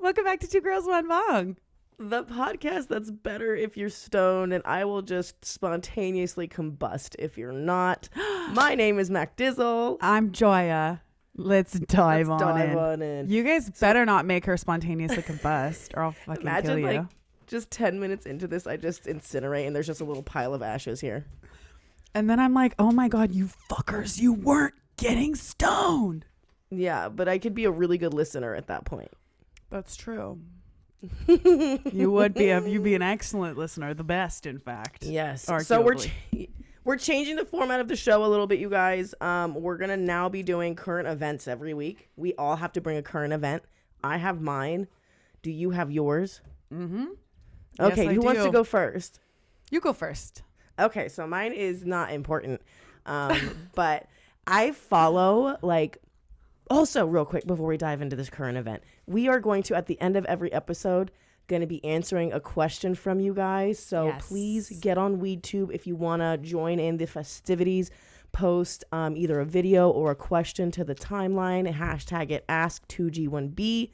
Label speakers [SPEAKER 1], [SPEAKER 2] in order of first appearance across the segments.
[SPEAKER 1] Welcome back to Two Girls, One Bong.
[SPEAKER 2] The podcast that's better if you're stoned, and I will just spontaneously combust if you're not. My name is Mac Dizzle.
[SPEAKER 1] I'm Joya. Let's dive on in. You guys better not make her spontaneously combust or I'll fucking kill you.
[SPEAKER 2] Like, just 10 minutes into this, I just incinerate and there's just a little pile of ashes here.
[SPEAKER 1] And then I'm like, oh my God, you fuckers, you weren't getting stoned.
[SPEAKER 2] Yeah, but I could be a really good listener at that point.
[SPEAKER 1] That's true. You'd be an excellent listener, the best, in fact.
[SPEAKER 2] Yes.
[SPEAKER 1] Arguably.
[SPEAKER 2] So we're changing the format of the show a little bit, you guys. We're gonna now be doing current events every week. We all have to bring a current event. I have mine. Do you have yours?
[SPEAKER 1] Mm-hmm.
[SPEAKER 2] Okay.
[SPEAKER 1] Yes,
[SPEAKER 2] who wants to go first?
[SPEAKER 1] You go first.
[SPEAKER 2] Okay, so mine is not important, but I follow Also, real quick, before we dive into this current event, we are going to, at the end of every episode, going to be answering a question from you guys. So please get on WeedTube if you want to join in the festivities. Post either a video or a question to the timeline. Hashtag it Ask2G1B.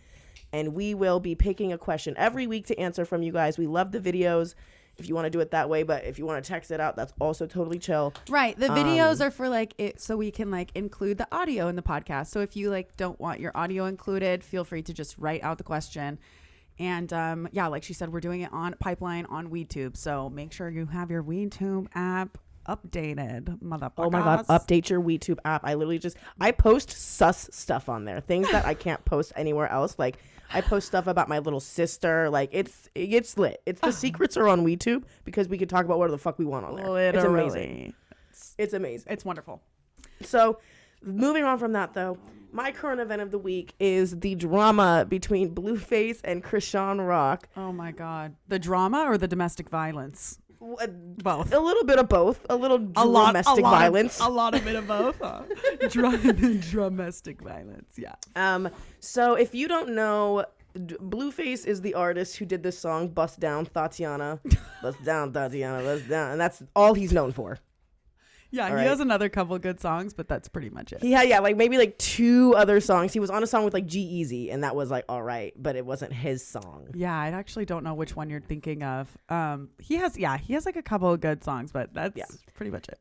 [SPEAKER 2] And we will be picking a question every week to answer from you guys. We love the videos if you want to do it that way, but if you want to text it out, that's also totally chill.
[SPEAKER 1] Right. The videos are for it so we can include the audio in the podcast. So if you don't want your audio included, feel free to just write out the question. And like she said, we're doing it on PipeLine on WeedTube. So make sure you have your WeedTube app updated, motherfuckers.
[SPEAKER 2] Oh my God, update your WeedTube app. I post sus stuff on there, things that I can't post anywhere else. I post stuff about my little sister. It gets lit. It's the secrets are on WeedTube because we can talk about whatever the fuck we want on there.
[SPEAKER 1] Literally.
[SPEAKER 2] It's amazing. It's amazing.
[SPEAKER 1] It's wonderful.
[SPEAKER 2] So moving on from that though, my current event of the week is the drama between Blueface and Krishan Rock.
[SPEAKER 1] Oh my God. The drama or the domestic violence? Both.
[SPEAKER 2] A little bit of both. A domestic violence.
[SPEAKER 1] A lot of bit of both. Domestic violence. Yeah.
[SPEAKER 2] So if you don't know, Blueface is the artist who did this song "Bust Down Tatiana," "Bust Down Tatiana," "Bust Down," and that's all he's known for.
[SPEAKER 1] Yeah, he has another couple good songs, but that's pretty much it.
[SPEAKER 2] Maybe two other songs. He was on a song with G-Eazy, and that was all right, but it wasn't his song.
[SPEAKER 1] Yeah, I actually don't know which one you're thinking of. He has a couple of good songs, but that's pretty much it.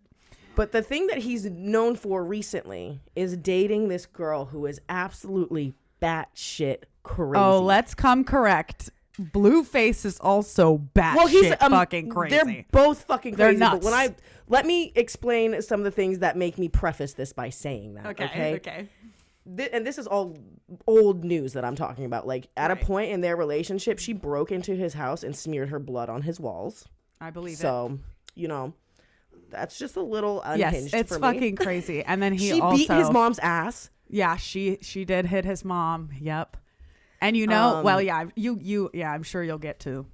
[SPEAKER 2] But the thing that he's known for recently is dating this girl who is absolutely batshit crazy.
[SPEAKER 1] Oh, let's come correct. Blueface is also batshit fucking crazy.
[SPEAKER 2] They're both fucking crazy.
[SPEAKER 1] They're nuts.
[SPEAKER 2] But let me explain some of the things that make me preface this by saying that. Okay. And this is all old news that I'm talking about. At a point in their relationship, she broke into his house and smeared her blood on his walls.
[SPEAKER 1] I believe it.
[SPEAKER 2] So, that's just a little unhinged for me.
[SPEAKER 1] It's fucking crazy. And then
[SPEAKER 2] she beat his mom's ass.
[SPEAKER 1] Yeah, she did hit his mom. Yep. And I'm sure you'll get to.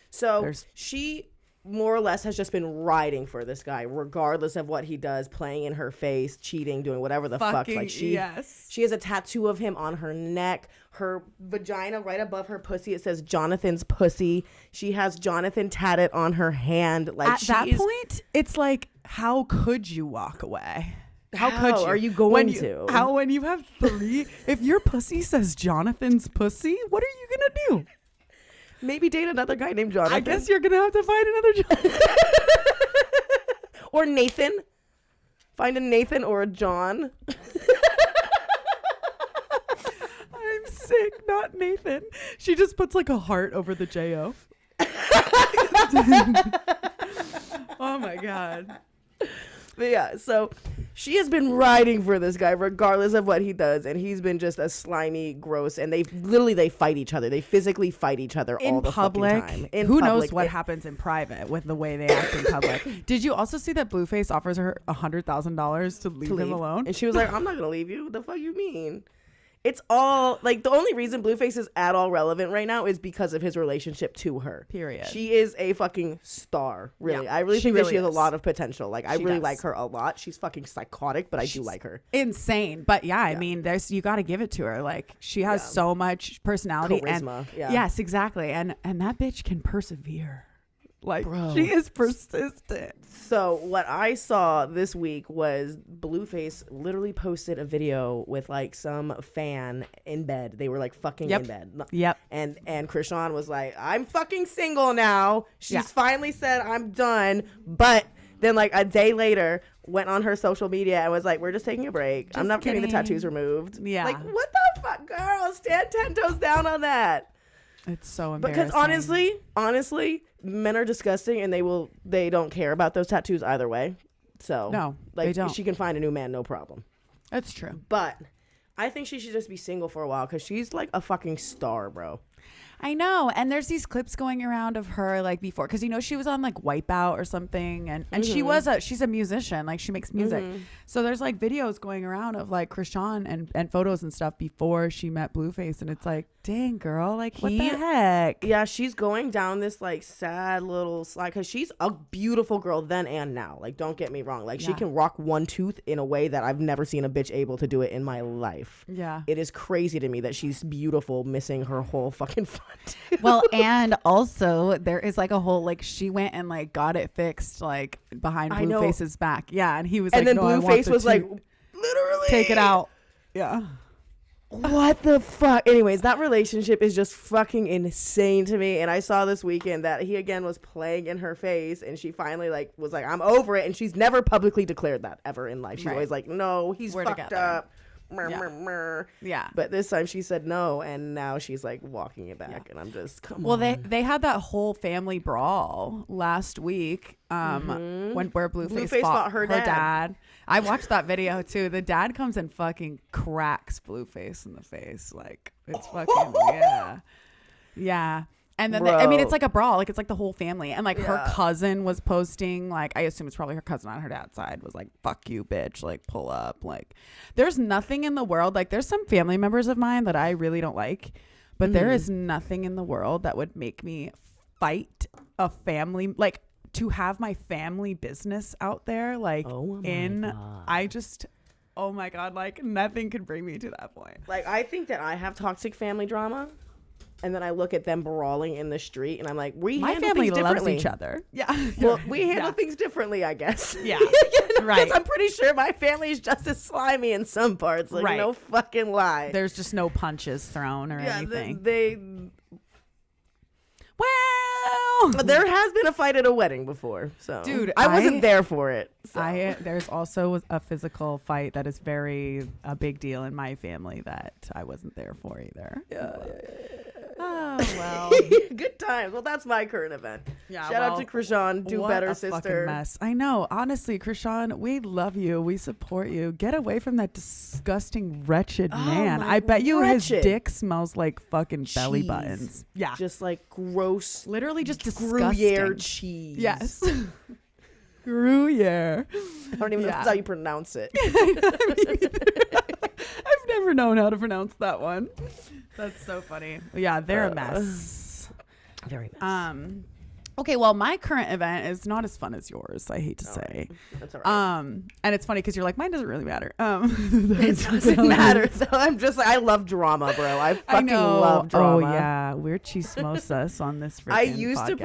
[SPEAKER 2] So she more or less has just been riding for this guy, regardless of what he does, playing in her face, cheating, doing whatever the fuck. She has a tattoo of him on her neck, her vagina right above her pussy. It says Jonathan's pussy. She has Jonathan tatted on her hand.
[SPEAKER 1] At that point, it's how could you walk away? How could you?
[SPEAKER 2] Are you going to?
[SPEAKER 1] How when you have 3? If your pussy says Jonathan's pussy, what are you gonna do?
[SPEAKER 2] Maybe date another guy named Jonathan.
[SPEAKER 1] I guess you're gonna have to find another Jonathan.
[SPEAKER 2] Or Nathan. Find a Nathan or a John.
[SPEAKER 1] I'm sick, not Nathan. She just puts a heart over the J-O. Oh my God.
[SPEAKER 2] But yeah, so she has been riding for this guy regardless of what he does, and he's been just a slimy, gross, and they fight each other. They physically fight each other all the fucking time.
[SPEAKER 1] Who knows what happens in private with the way they act in public. Did you also see that Blueface offers her $100,000 to leave him alone?
[SPEAKER 2] And she was like, I'm not gonna leave you. The fuck you mean? It's all the only reason Blueface is at all relevant right now is because of his relationship to her.
[SPEAKER 1] Period.
[SPEAKER 2] She is a fucking star, really. Yeah, I really think that she has a lot of potential. I really like her a lot. She's fucking psychotic, but I do like her.
[SPEAKER 1] Insane. But I mean, you got to give it to her. She has so much personality.
[SPEAKER 2] Charisma.
[SPEAKER 1] Yes, exactly. And that bitch can persevere. Like,
[SPEAKER 2] Bro.
[SPEAKER 1] she is persistent.
[SPEAKER 2] So what I saw this week was Blueface literally posted a video with like some fan in bed. They were like fucking in bed.
[SPEAKER 1] Yep.
[SPEAKER 2] And Krishan was like, I'm fucking single now. She's finally said I'm done. But then like a day later went on her social media and was like, we're just taking a break. I'm not getting the tattoos removed.
[SPEAKER 1] Yeah.
[SPEAKER 2] Like, what the fuck, girl? Stand 10 toes down on that.
[SPEAKER 1] It's so embarrassing.
[SPEAKER 2] Because honestly, men are disgusting and they don't care about those tattoos either way. So
[SPEAKER 1] no,
[SPEAKER 2] like
[SPEAKER 1] they don't.
[SPEAKER 2] she can find a new man, no problem.
[SPEAKER 1] That's true.
[SPEAKER 2] But I think she should just be single for a while because she's like a fucking star, bro.
[SPEAKER 1] I know. And there's these clips going around of her like before, because you know she was on like Wipeout or something, and she's a musician, like she makes music. So there's like videos going around of like Krishan and photos and stuff before she met Blueface, and it's like, dang girl, like what the heck?
[SPEAKER 2] Yeah, she's going down this like sad little slide because she's a beautiful girl then and now. Like, don't get me wrong, like she can rock one tooth in a way that I've never seen a bitch able to do it in my life.
[SPEAKER 1] Yeah,
[SPEAKER 2] it is crazy to me that she's beautiful missing her whole fucking front.
[SPEAKER 1] Well, and also there is like a whole like she went and like got it fixed like behind Blueface's back. Yeah, and he was
[SPEAKER 2] and
[SPEAKER 1] like,
[SPEAKER 2] then Blueface was like, literally
[SPEAKER 1] take it out. Yeah.
[SPEAKER 2] What the fuck? Anyways, that relationship is just fucking insane to me. And I saw this weekend that he again was playing in her face, and she finally like was like, I'm over it. And she's never publicly declared that ever in life. She's always like, no, he's fucked up. Yeah. But this time she said no, and now she's like walking it back, and I'm just
[SPEAKER 1] they had that whole family brawl last week where Blueface fought her dad. I watched that video too. The dad comes and fucking cracks Blueface in the face. Like, it's fucking yeah. And then I mean, it's like a brawl. Like, it's like the whole family. And like her cousin was posting, like, I assume it's probably her cousin on her dad's side, was like, fuck you, bitch. Like, pull up. Like, there's nothing in the world. Like, there's some family members of mine that I really don't like. But there is nothing in the world that would make me fight a family. Like, to have my family business out there. Like, oh my God. Like, nothing could bring me to that point.
[SPEAKER 2] Like, I think that I have toxic family drama. And then I look at them brawling in the street, and I'm like,
[SPEAKER 1] my family loves each other. Yeah.
[SPEAKER 2] Well, we handle things differently, I guess.
[SPEAKER 1] Yeah.
[SPEAKER 2] Right. Because I'm pretty sure my family is just as slimy in some parts. Like, no fucking lie.
[SPEAKER 1] There's just no punches thrown or anything.
[SPEAKER 2] Well, there has been a fight at a wedding before. So,
[SPEAKER 1] dude,
[SPEAKER 2] I wasn't there for it. So.
[SPEAKER 1] There's also a physical fight that is a big deal in my family that I wasn't there for either.
[SPEAKER 2] Yeah.
[SPEAKER 1] Oh, well.
[SPEAKER 2] Good times. Well, that's my current event.
[SPEAKER 1] Yeah,
[SPEAKER 2] Shout out to Krishan. Do better, sister.
[SPEAKER 1] Fucking mess. I know. Honestly, Krishan, we love you. We support you. Get away from that disgusting, wretched man. I bet you his dick smells like fucking belly buttons. Yeah.
[SPEAKER 2] Just like gross.
[SPEAKER 1] Literally just disgusting.
[SPEAKER 2] Gruyere cheese.
[SPEAKER 1] Yes. Gruyere.
[SPEAKER 2] I don't even know if that's how you pronounce it.
[SPEAKER 1] I've never known how to pronounce that one. That's so funny. Yeah, they're a mess.
[SPEAKER 2] Very mess.
[SPEAKER 1] Okay, well, my current event is not as fun as yours, I hate to say.
[SPEAKER 2] That's all right.
[SPEAKER 1] And it's funny because you're like, mine doesn't really matter.
[SPEAKER 2] It doesn't matter. So I'm just like, I love drama, bro. I fucking love drama.
[SPEAKER 1] Oh, yeah. We're chismosas on this freaking
[SPEAKER 2] I used to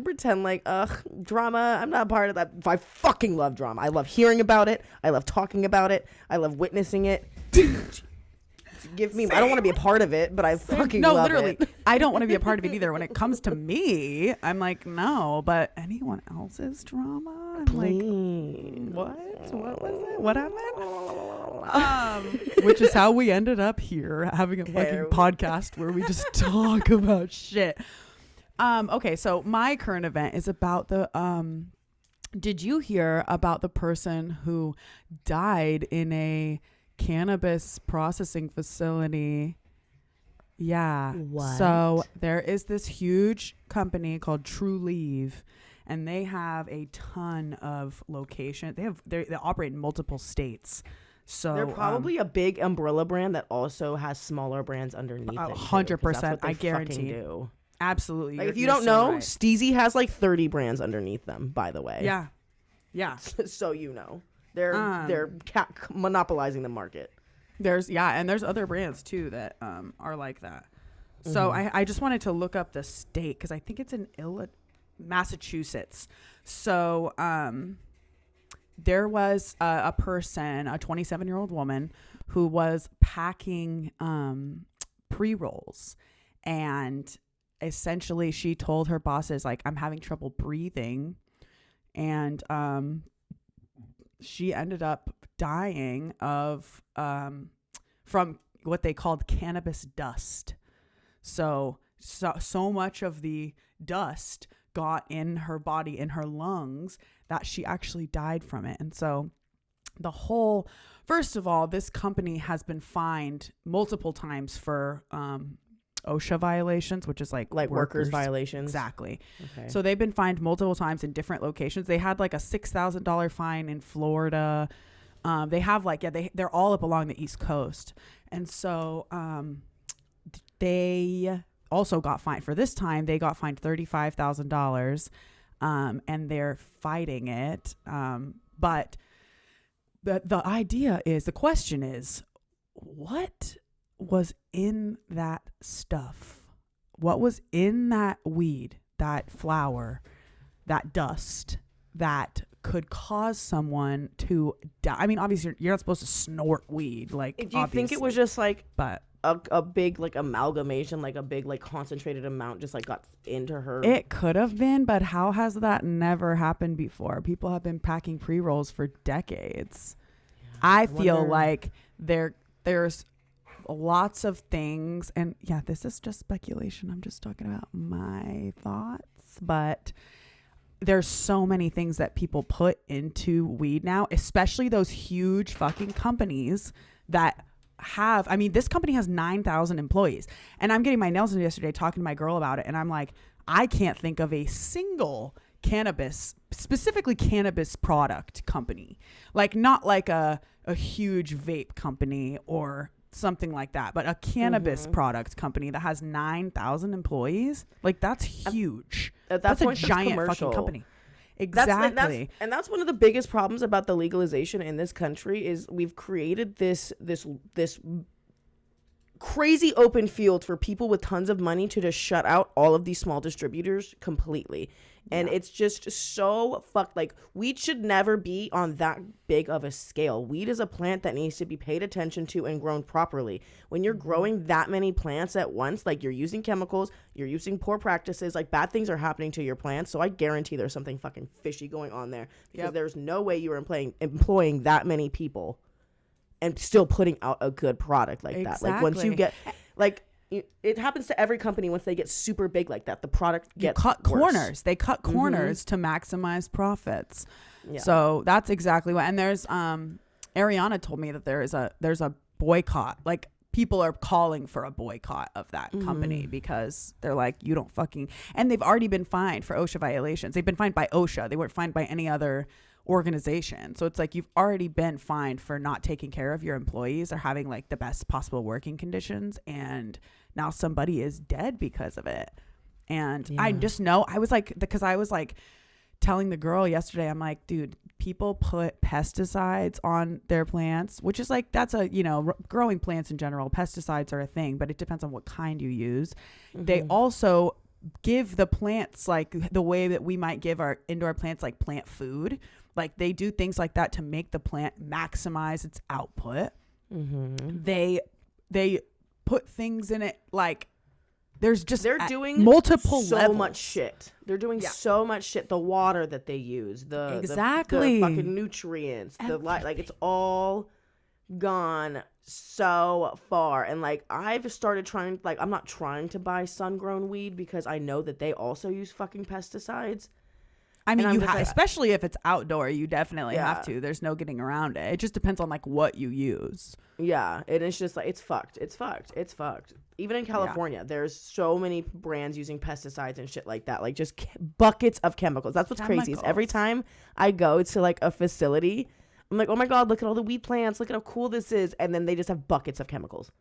[SPEAKER 2] pretend like, ugh, drama. I'm not part of that. I fucking love drama. I love hearing about it. I love talking about it. I love witnessing it. Give me. I don't want to be a part of it, but I fucking love
[SPEAKER 1] literally.
[SPEAKER 2] it.
[SPEAKER 1] I don't want to be a part of it either. When it comes to me, I'm like, no. But anyone else's drama, I'm like, what? What was it? What happened? Which is how we ended up here having a fucking podcast where we just talk about shit. Okay, so my current event is about the did you hear about the person who died in a cannabis processing facility? Yeah.
[SPEAKER 2] What?
[SPEAKER 1] So there is this huge company called Trulieve, and they have a ton of location. They operate in multiple states. So
[SPEAKER 2] they're probably a big umbrella brand that also has smaller brands underneath it.
[SPEAKER 1] 100%, I guarantee.
[SPEAKER 2] Do.
[SPEAKER 1] Absolutely.
[SPEAKER 2] Like, if you don't know, Steezy has like 30 brands underneath them, by the way.
[SPEAKER 1] Yeah. Yeah.
[SPEAKER 2] So you know. They're monopolizing the market.
[SPEAKER 1] There's other brands too that are like that. So I just wanted to look up the state because I think it's in Massachusetts. So there was a person, a 27-year-old woman, who was packing pre-rolls, and essentially she told her bosses, like, I'm having trouble breathing, and she ended up dying of from what they called cannabis dust. So much of the dust got in her body, in her lungs, that she actually died from it. And so first of all, this company has been fined multiple times for OSHA violations, which is like
[SPEAKER 2] workers violations.
[SPEAKER 1] Exactly.
[SPEAKER 2] Okay.
[SPEAKER 1] So they've been fined multiple times in different locations. They had like a $6,000 fine in Florida. They have they're all up along the East Coast. And so they also got fined for this time. They got fined $35,000, and they're fighting it. But the question is, what was in that stuff? What was in that weed, that flower, that dust that could cause someone to die? I mean, obviously you're not supposed to snort weed. Like,
[SPEAKER 2] do you think it was just like
[SPEAKER 1] but
[SPEAKER 2] a big like amalgamation, like a big like concentrated amount just like got into her?
[SPEAKER 1] It could have been, but how has that never happened before? People have been packing pre-rolls for decades. Yeah, I feel like there's lots of things, and yeah, this is just speculation. I'm just talking about my thoughts, but there's so many things that people put into weed now, especially those huge fucking companies that have, I mean, this company has 9,000 employees, and I'm getting my nails done yesterday talking to my girl about it, and I'm like, I can't think of a single specifically cannabis product company, like not like a huge vape company or something like that, but a cannabis product company that has 9,000 employees, like that's huge. That's a giant fucking company. Exactly.
[SPEAKER 2] And that's one of the biggest problems about the legalization in this country is we've created this crazy open field for people with tons of money to just shut out all of these small distributors completely. And it's just so fucked. Like, weed should never be on that big of a scale. Weed is a plant that needs to be paid attention to and grown properly. When you're growing that many plants at once, like, you're using chemicals, you're using poor practices, like, bad things are happening to your plants. So I guarantee there's something fucking fishy going on there, because there's no way you were employing that many people and still putting out a good product like that. Like, once you get, like, it happens to every company once they get super big like that. The product gets
[SPEAKER 1] corners. They cut corners to maximize profits. Yeah. So that's exactly what. And there's Ariana told me that there's a boycott. Like, people are calling for a boycott of that company because they're like, you don't fucking. And they've already been fined for OSHA violations. They've been fined by OSHA. They weren't fined by any other organization. So it's like, you've already been fined for not taking care of your employees or having like the best possible working conditions, and now somebody is dead because of it. And I just know, I was like, because I was like telling the girl yesterday, I'm like, dude, people put pesticides on their plants, which is like, that's a, growing plants in general, pesticides are a thing, but it depends on what kind you use. They also give the plants, like the way that we might give our indoor plants like plant food. Like, they do things like that to make the plant maximize its output. They put things in it, like, there's just
[SPEAKER 2] they're doing
[SPEAKER 1] multiple
[SPEAKER 2] so
[SPEAKER 1] levels.
[SPEAKER 2] much shit. They're doing so much shit. The water that they use, the fucking nutrients, like, it's all gone so far. And like, I've started trying, like, I'm not trying to buy sun-grown weed because I know that they also use fucking pesticides.
[SPEAKER 1] I mean, especially if it's outdoor, you definitely have to. There's no getting around it. It just depends on like what you use.
[SPEAKER 2] Yeah, and it's just like, it's fucked. Even in California, there's so many brands using pesticides and shit like that. Like, just buckets of chemicals. That's what's crazy. Is every time I go to like a facility, I'm like, oh my God, look at all the weed plants. Look at how cool this is. And then they just have buckets of chemicals.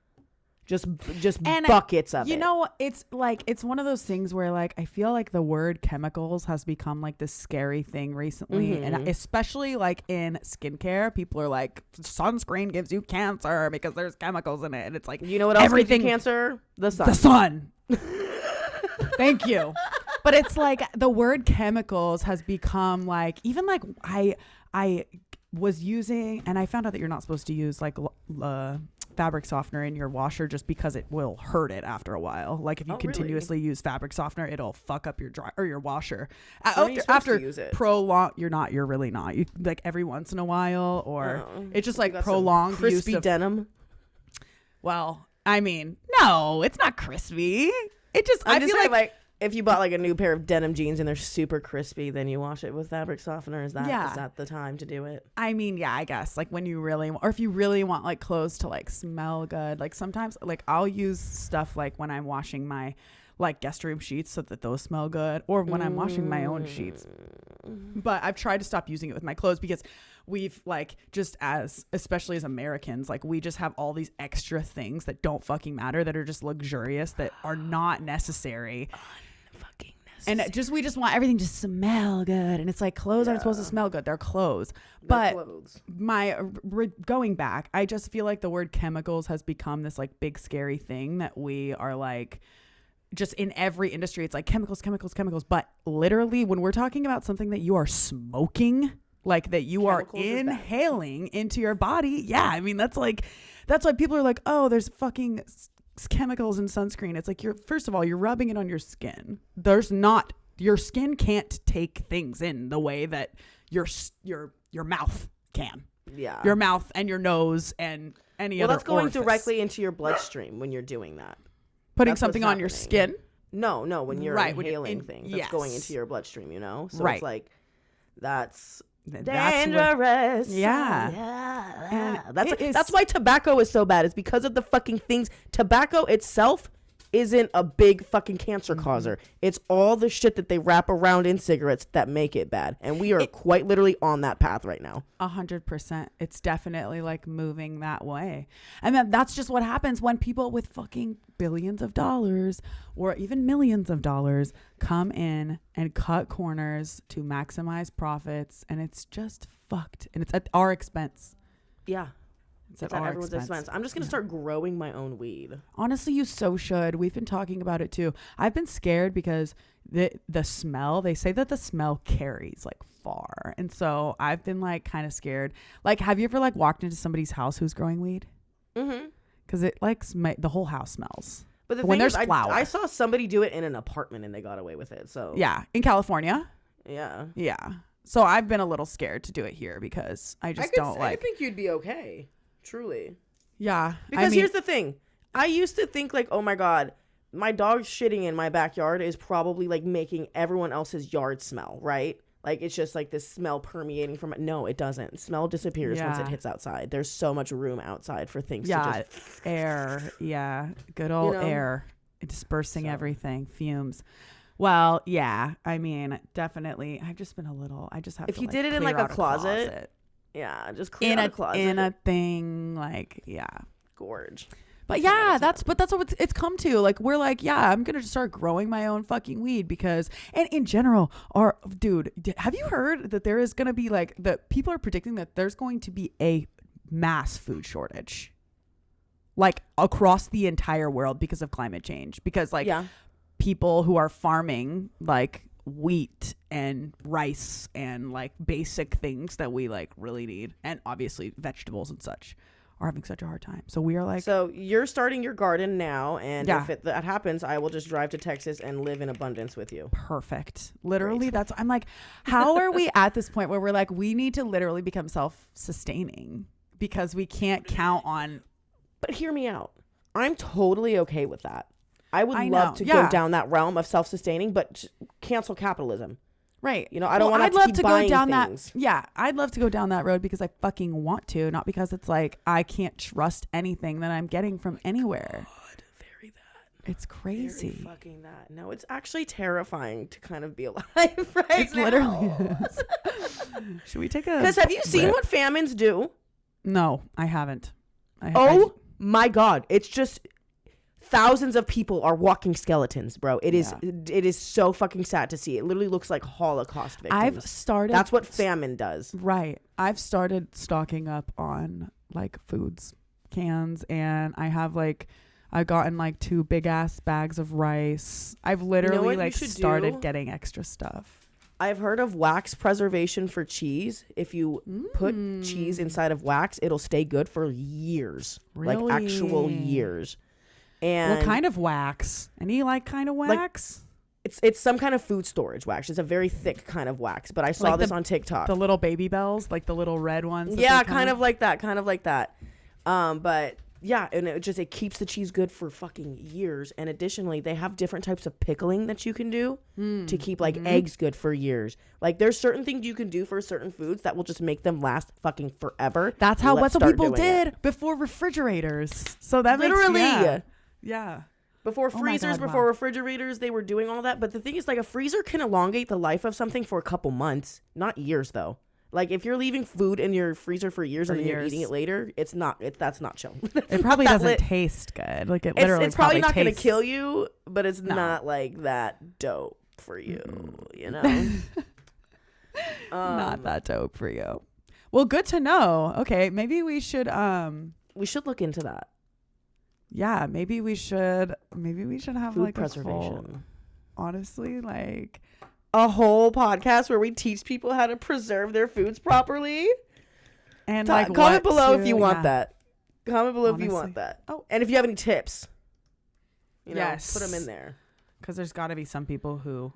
[SPEAKER 2] Just buckets of it.
[SPEAKER 1] It's like, it's one of those things where like, I feel like the word chemicals has become like this scary thing recently. And especially like in skincare, people are like, sunscreen gives you cancer because there's chemicals in it. And it's like,
[SPEAKER 2] you know what else gives you cancer? The sun.
[SPEAKER 1] The sun. Thank you. But it's like the word chemicals has become like, even like I was using, and I found out that you're not supposed to use like fabric softener in your washer just because it will hurt it after a while. Like if you continuously use fabric softener, it'll fuck up your dry or your washer. After
[SPEAKER 2] use it?
[SPEAKER 1] prolonged, you're really not. You like every once in a while, or it's just like prolonged
[SPEAKER 2] crispy
[SPEAKER 1] use of
[SPEAKER 2] denim.
[SPEAKER 1] Well, I mean, no, it's not crispy. It just
[SPEAKER 2] I feel like if you bought like a new pair of denim jeans and they're super crispy, then you wash it with fabric softener. Is that the time to do it? I
[SPEAKER 1] mean, yeah, I guess like when you really, or if you really want like clothes to like smell good, like sometimes like I'll use stuff like when I'm washing my like guest room sheets so that those smell good, or when I'm washing my own sheets. But I've tried to stop using it with my clothes because we've like especially as Americans, like we just have all these extra things that don't fucking matter, that are just luxurious, that are not necessary. And we just want everything to smell good, and it's like clothes aren't supposed to smell good. They're clothes. But going back, I just feel like the word chemicals has become this like big scary thing that we are like, just in every industry, it's like chemicals. But literally, when we're talking about something that you are smoking, like that you chemicals are inhaling into your body, yeah, I mean that's why people are like, oh, there's fucking chemicals in sunscreen. It's like, first of all, you're rubbing it on your skin. Your skin can't take things in the way that your mouth can. Yeah, your mouth and your nose and any other. Well, that's going
[SPEAKER 2] directly into your bloodstream when you're doing that.
[SPEAKER 1] Putting something on your skin.
[SPEAKER 2] No, when you're inhaling things, that's going into your bloodstream. So it's like that's dangerous.
[SPEAKER 1] Yeah.
[SPEAKER 2] That's why tobacco is so bad. It's because of the fucking things. Tobacco itself isn't a big fucking cancer causer. It's all the shit that they wrap around in cigarettes that make it bad. And we are quite literally on that path right now.
[SPEAKER 1] 100%. It's definitely like moving that way. And then that's just what happens when people with fucking billions of dollars or even millions of dollars come in and cut corners to maximize profits. And it's just fucked. And it's at our expense.
[SPEAKER 2] Yeah. It's at everyone's expense. I'm just going to start growing my own weed.
[SPEAKER 1] Honestly, you so should. We've been talking about it too. I've been scared because the smell, they say that the smell carries like far. And so I've been like kind of scared. Like, have you ever like walked into somebody's house who's growing weed? Mm-hmm. Because it like the whole house smells.
[SPEAKER 2] But when there's flower. I saw somebody do it in an apartment and they got away with it. So
[SPEAKER 1] yeah, in California.
[SPEAKER 2] Yeah.
[SPEAKER 1] Yeah. So I've been a little scared to do it here because I
[SPEAKER 2] think you'd be okay. Truly.
[SPEAKER 1] Yeah.
[SPEAKER 2] Because here's the thing. I used to think like, oh my God, my dog shitting in my backyard is probably like making everyone else's yard smell, right? Like it's just like this smell permeating from it. No, it doesn't. Smell disappears once it hits outside. There's so much room outside for things to just...
[SPEAKER 1] air. Yeah. Good old air. Dispersing everything. Fumes. Well, yeah. I mean, definitely. I've just been I just have
[SPEAKER 2] if you did it in like a closet. Yeah, just clean out a closet.
[SPEAKER 1] In a thing, like, yeah.
[SPEAKER 2] Gorge.
[SPEAKER 1] But yeah, that's what it's come to. Like, we're like, yeah, I'm going to just start growing my own fucking weed because, and in general, have you heard that there is going to be like, people are predicting that there's going to be a mass food shortage, like across the entire world because of climate change. Because like people who are farming, like, wheat and rice and like basic things that we like really need, and obviously vegetables and such, are having such a hard time. So we are like,
[SPEAKER 2] so you're starting your garden now, and if that happens, I will just drive to Texas and live in abundance with you.
[SPEAKER 1] Perfect. Literally. Great. I'm like, how are we at this point where we're like, we need to literally become self-sustaining because we can't count on.
[SPEAKER 2] But hear me out. I'm totally okay with that. I would love to go down that realm of self-sustaining, but cancel capitalism.
[SPEAKER 1] Right.
[SPEAKER 2] I don't want to keep buying things.
[SPEAKER 1] I'd love to go down that road because I fucking want to, not because it's like I can't trust anything that I'm getting from anywhere.
[SPEAKER 2] God, very that.
[SPEAKER 1] It's crazy.
[SPEAKER 2] Very fucking that. No, it's actually terrifying to kind of be alive right it's now.
[SPEAKER 1] Literally is. Should we take a
[SPEAKER 2] Because have you seen what famines do?
[SPEAKER 1] No, I haven't.
[SPEAKER 2] My God. It's just... thousands of people are walking skeletons, bro. It is so fucking sad to see. It literally looks like Holocaust victims. That's what famine does.
[SPEAKER 1] Right. I've started stocking up on like foods, cans, and I have like I've gotten like 2 big ass bags of rice. I've literally
[SPEAKER 2] what you
[SPEAKER 1] like
[SPEAKER 2] should
[SPEAKER 1] started
[SPEAKER 2] do?
[SPEAKER 1] getting extra stuff.
[SPEAKER 2] I've heard of wax preservation for cheese. If you put cheese inside of wax, it'll stay good for years.
[SPEAKER 1] Really?
[SPEAKER 2] Like actual years. And
[SPEAKER 1] What kind of wax? Any like kind of wax?
[SPEAKER 2] it's some kind of food storage wax. It's a very thick kind of wax, but I saw
[SPEAKER 1] Like
[SPEAKER 2] this on TikTok.
[SPEAKER 1] The little baby bells, like the little red ones.
[SPEAKER 2] Yeah, kind of like that. But yeah, and it keeps the cheese good for fucking years. And additionally, they have different types of pickling that you can do to keep like eggs good for years. Like there's certain things you can do for certain foods that will just make them last fucking forever.
[SPEAKER 1] That's how
[SPEAKER 2] Let's
[SPEAKER 1] what some
[SPEAKER 2] start
[SPEAKER 1] people
[SPEAKER 2] doing
[SPEAKER 1] did before refrigerators. So that
[SPEAKER 2] Literally.
[SPEAKER 1] makes yeah.
[SPEAKER 2] Before
[SPEAKER 1] Oh my
[SPEAKER 2] freezers,
[SPEAKER 1] God,
[SPEAKER 2] before
[SPEAKER 1] wow.
[SPEAKER 2] refrigerators, they were doing all that. But the thing is, like, a freezer can elongate the life of something for a couple months, not years, though. Like, if you're leaving food in your freezer for years and then you're eating it later, that's not chill.
[SPEAKER 1] It probably doesn't taste good. Like it literally
[SPEAKER 2] It's probably not going to
[SPEAKER 1] tastes-
[SPEAKER 2] kill you, but it's not like that dope for you, you know?
[SPEAKER 1] Not that dope for you. Well, good to know. Okay, maybe we should
[SPEAKER 2] We should look into that.
[SPEAKER 1] yeah, maybe we should have
[SPEAKER 2] Food
[SPEAKER 1] like
[SPEAKER 2] preservation.
[SPEAKER 1] a full, honestly, like
[SPEAKER 2] A whole podcast where we teach people how to preserve their foods properly.
[SPEAKER 1] and like
[SPEAKER 2] Comment
[SPEAKER 1] what
[SPEAKER 2] below
[SPEAKER 1] to-
[SPEAKER 2] if you want
[SPEAKER 1] yeah.
[SPEAKER 2] that. Comment below if you
[SPEAKER 1] Honestly.
[SPEAKER 2] want that.
[SPEAKER 1] Oh.
[SPEAKER 2] And if you have any tips, you know,
[SPEAKER 1] Yes.
[SPEAKER 2] put them in there.
[SPEAKER 1] Because there's got to be some people who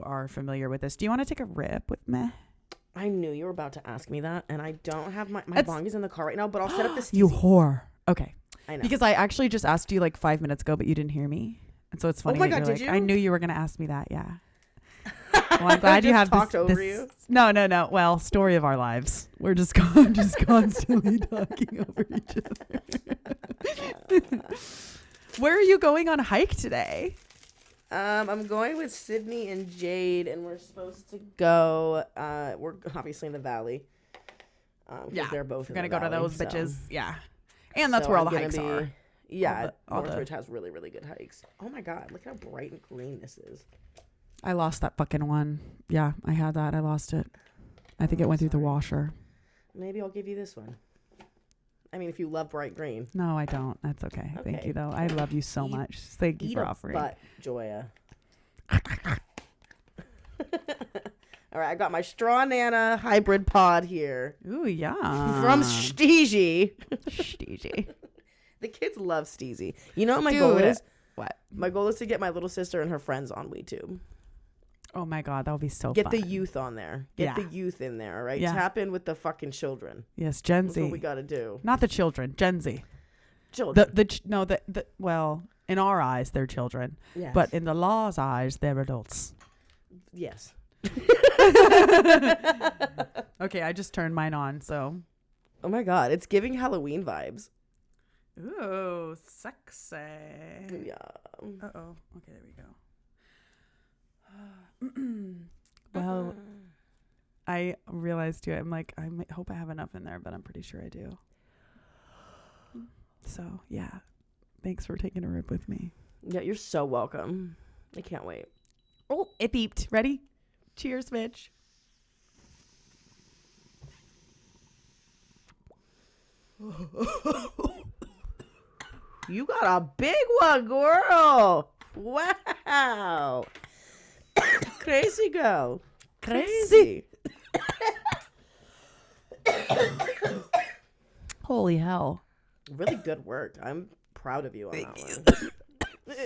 [SPEAKER 1] are familiar with this. Do you want to take a rip with me?
[SPEAKER 2] I knew you were about to ask me that, and I don't have my
[SPEAKER 1] It's-
[SPEAKER 2] bong is in the car right now, but I'll set up this.
[SPEAKER 1] You whore. Okay.
[SPEAKER 2] I know.
[SPEAKER 1] Because I actually just asked you like 5 minutes ago, but you didn't hear me. And so it's funny.
[SPEAKER 2] my
[SPEAKER 1] that
[SPEAKER 2] God,
[SPEAKER 1] you're
[SPEAKER 2] did
[SPEAKER 1] like,
[SPEAKER 2] you?
[SPEAKER 1] I knew you were going to ask me that. Yeah. Well, I'm glad you
[SPEAKER 2] just
[SPEAKER 1] have
[SPEAKER 2] talked
[SPEAKER 1] this.
[SPEAKER 2] over
[SPEAKER 1] this-
[SPEAKER 2] you.
[SPEAKER 1] No. Well, story of our lives. We're just just constantly talking over each other. Where are you going on hike today?
[SPEAKER 2] I'm going with Sydney and Jade, and we're supposed to go. We're obviously in the valley. They're both.
[SPEAKER 1] We're gonna
[SPEAKER 2] in the
[SPEAKER 1] go to
[SPEAKER 2] valley,
[SPEAKER 1] those
[SPEAKER 2] so-
[SPEAKER 1] bitches. Yeah. And that's
[SPEAKER 2] so
[SPEAKER 1] where all
[SPEAKER 2] I'm
[SPEAKER 1] the
[SPEAKER 2] gonna
[SPEAKER 1] hikes are.
[SPEAKER 2] Yeah,
[SPEAKER 1] all the-
[SPEAKER 2] Northridge has really, really good hikes. Oh my God, look how bright and green this is.
[SPEAKER 1] I lost that fucking one. Yeah, I had that. I lost it. I think it went through the washer.
[SPEAKER 2] Maybe I'll give you this one. I mean, if you love bright green.
[SPEAKER 1] No, I don't. That's okay. Thank
[SPEAKER 2] Okay.
[SPEAKER 1] you, though. I love you so
[SPEAKER 2] Eat-
[SPEAKER 1] much. Thank you
[SPEAKER 2] Eat
[SPEAKER 1] for
[SPEAKER 2] a
[SPEAKER 1] offering.
[SPEAKER 2] butt, Joya. All right, I got my straw nana hybrid pod here
[SPEAKER 1] Ooh, yeah.
[SPEAKER 2] from Steezy.
[SPEAKER 1] Steezy.
[SPEAKER 2] The kids love Steezy. You know what my
[SPEAKER 1] Dude.
[SPEAKER 2] goal is?
[SPEAKER 1] What?
[SPEAKER 2] My goal is to get my little sister and her friends on WeedTube.
[SPEAKER 1] Oh, my God. That would be so
[SPEAKER 2] Get
[SPEAKER 1] fun.
[SPEAKER 2] the youth on there. Get the youth in there, all right?
[SPEAKER 1] Yeah.
[SPEAKER 2] Tap in with the fucking children.
[SPEAKER 1] Yes, Gen
[SPEAKER 2] That's
[SPEAKER 1] Z.
[SPEAKER 2] what we got to do.
[SPEAKER 1] Not the children. Gen Z.
[SPEAKER 2] Children.
[SPEAKER 1] Well, in our eyes, they're children.
[SPEAKER 2] Yes.
[SPEAKER 1] But in the law's eyes, they're adults.
[SPEAKER 2] Yes.
[SPEAKER 1] Okay, I just turned mine on, so.
[SPEAKER 2] Oh my God, it's giving Halloween vibes.
[SPEAKER 1] Ooh, sexy.
[SPEAKER 2] Yeah.
[SPEAKER 1] Uh-oh. Okay, there we go. Well, I realized too, I'm like, hope I have enough in there, but I'm pretty sure I do. So, yeah. Thanks for taking a rip with me.
[SPEAKER 2] Yeah, you're so welcome. I can't wait.
[SPEAKER 1] Oh, it beeped. Ready? Cheers, Mitch.
[SPEAKER 2] You got a big one, girl. Wow. Crazy girl. Crazy.
[SPEAKER 1] Holy hell.
[SPEAKER 2] Really good work. I'm proud of you on that one.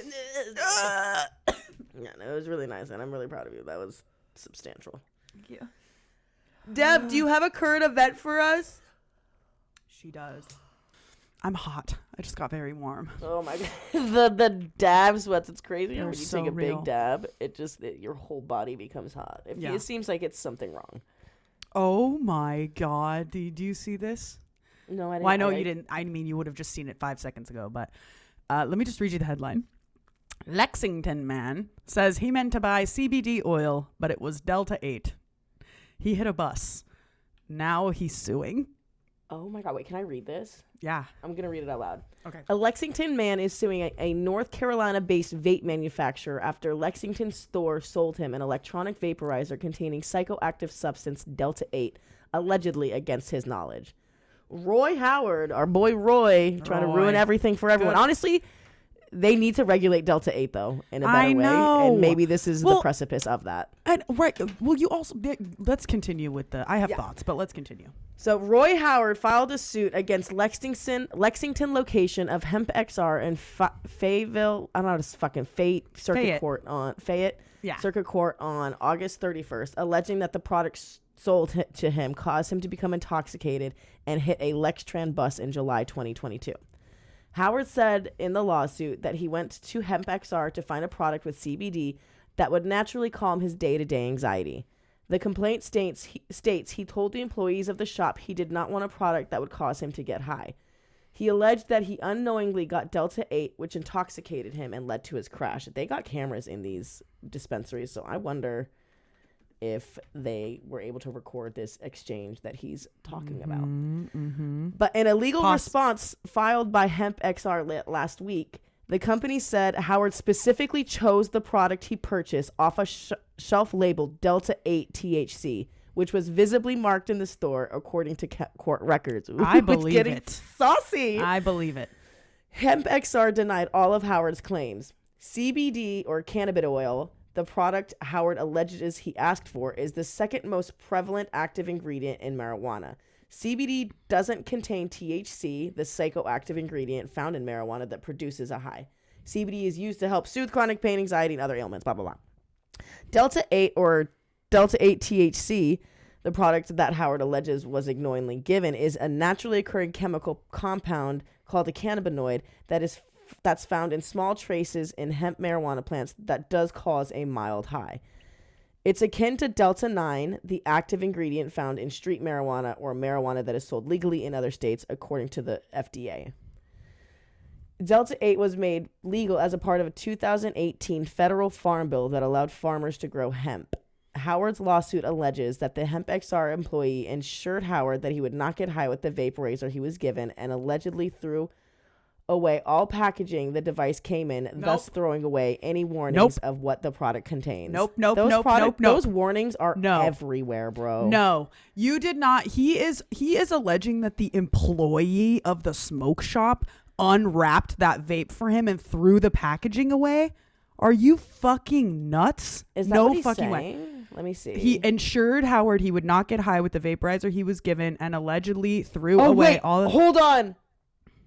[SPEAKER 2] Yeah, no, it was really nice, and I'm really proud of you. That was substantial.
[SPEAKER 1] Yeah.
[SPEAKER 2] Deb, do you have a current event for us?
[SPEAKER 1] She does. I'm hot. I just got very warm.
[SPEAKER 2] Oh my God. The dab sweats. It's crazy.
[SPEAKER 1] They're
[SPEAKER 2] When you
[SPEAKER 1] so
[SPEAKER 2] take a
[SPEAKER 1] real.
[SPEAKER 2] big dab, your whole body becomes hot.
[SPEAKER 1] Yeah.
[SPEAKER 2] It seems like it's something wrong.
[SPEAKER 1] Oh my God. Do you see this?
[SPEAKER 2] No, I didn't.
[SPEAKER 1] Well, I know you didn't. I mean, you would have just seen it 5 seconds ago, but let me just read you the headline. Lexington man says he meant to buy CBD oil, but it was Delta 8. He hit a bus. Now he's suing.
[SPEAKER 2] Oh my God. Wait, can I read this?
[SPEAKER 1] Yeah.
[SPEAKER 2] I'm going to read it out loud.
[SPEAKER 1] Okay.
[SPEAKER 2] A Lexington man is suing a North Carolina-based vape manufacturer after Lexington store sold him an electronic vaporizer containing psychoactive substance Delta 8, allegedly against his knowledge. Roy Howard, our boy Roy, trying to ruin everything for everyone.
[SPEAKER 1] Good.
[SPEAKER 2] Honestly, they need to regulate Delta 8 though in a better
[SPEAKER 1] I
[SPEAKER 2] way.
[SPEAKER 1] know.
[SPEAKER 2] And maybe this is the precipice of that.
[SPEAKER 1] And well, you also let's continue with the. I have thoughts, but let's continue.
[SPEAKER 2] So Roy Howard filed a suit against Lexington location of Hemp XR in Fayetteville. I don't know how to fucking Circuit Court on Fayette. Circuit Court on August 31st, alleging that the product sold to him caused him to become intoxicated and hit a Lextran bus in July 2022. Howard said in the lawsuit that he went to Hemp XR to find a product with CBD that would naturally calm his day-to-day anxiety. The complaint states he told the employees of the shop he did not want a product that would cause him to get high. He alleged that he unknowingly got Delta 8, which intoxicated him and led to his crash. They got cameras in these dispensaries, so I wonder if they were able to record this exchange that he's talking about. But in a legal response filed by Hemp XR last week, the company said Howard specifically chose the product he purchased off a shelf labeled Delta 8 THC, which was visibly marked in the store, according to court records. Ooh,
[SPEAKER 1] I believe it.
[SPEAKER 2] Saucy.
[SPEAKER 1] I believe it.
[SPEAKER 2] Hemp XR denied all of Howard's claims. CBD, or cannabis oil, the product Howard alleges he asked for, is the second most prevalent active ingredient in marijuana. CBD doesn't contain THC, the psychoactive ingredient found in marijuana that produces a high. CBD is used to help soothe chronic pain, anxiety, and other ailments, blah, blah, blah. Delta 8, or Delta 8 THC, the product that Howard alleges was ignorantly given, is a naturally occurring chemical compound called a cannabinoid that's found in small traces in hemp marijuana plants that does cause a mild high. It's akin to Delta 9, the active ingredient found in street marijuana or marijuana that is sold legally in other states, according to the FDA. Delta 8 was made legal as a part of a 2018 federal farm bill that allowed farmers to grow hemp. Howard's lawsuit alleges that the Hemp XR employee ensured Howard that he would not get high with the vaporizer he was given and allegedly threw away all packaging the device came in, thus throwing away any warnings of what the product contains. Those warnings are everywhere, bro.
[SPEAKER 1] No, you did not. He is alleging that the employee of the smoke shop unwrapped that vape for him and threw the packaging away. Are you fucking nuts?
[SPEAKER 2] Is that what he's fucking saying? Way. Let me see.
[SPEAKER 1] He ensured Howard he would not get high with the vaporizer he was given and allegedly threw away all of...
[SPEAKER 2] Hold on.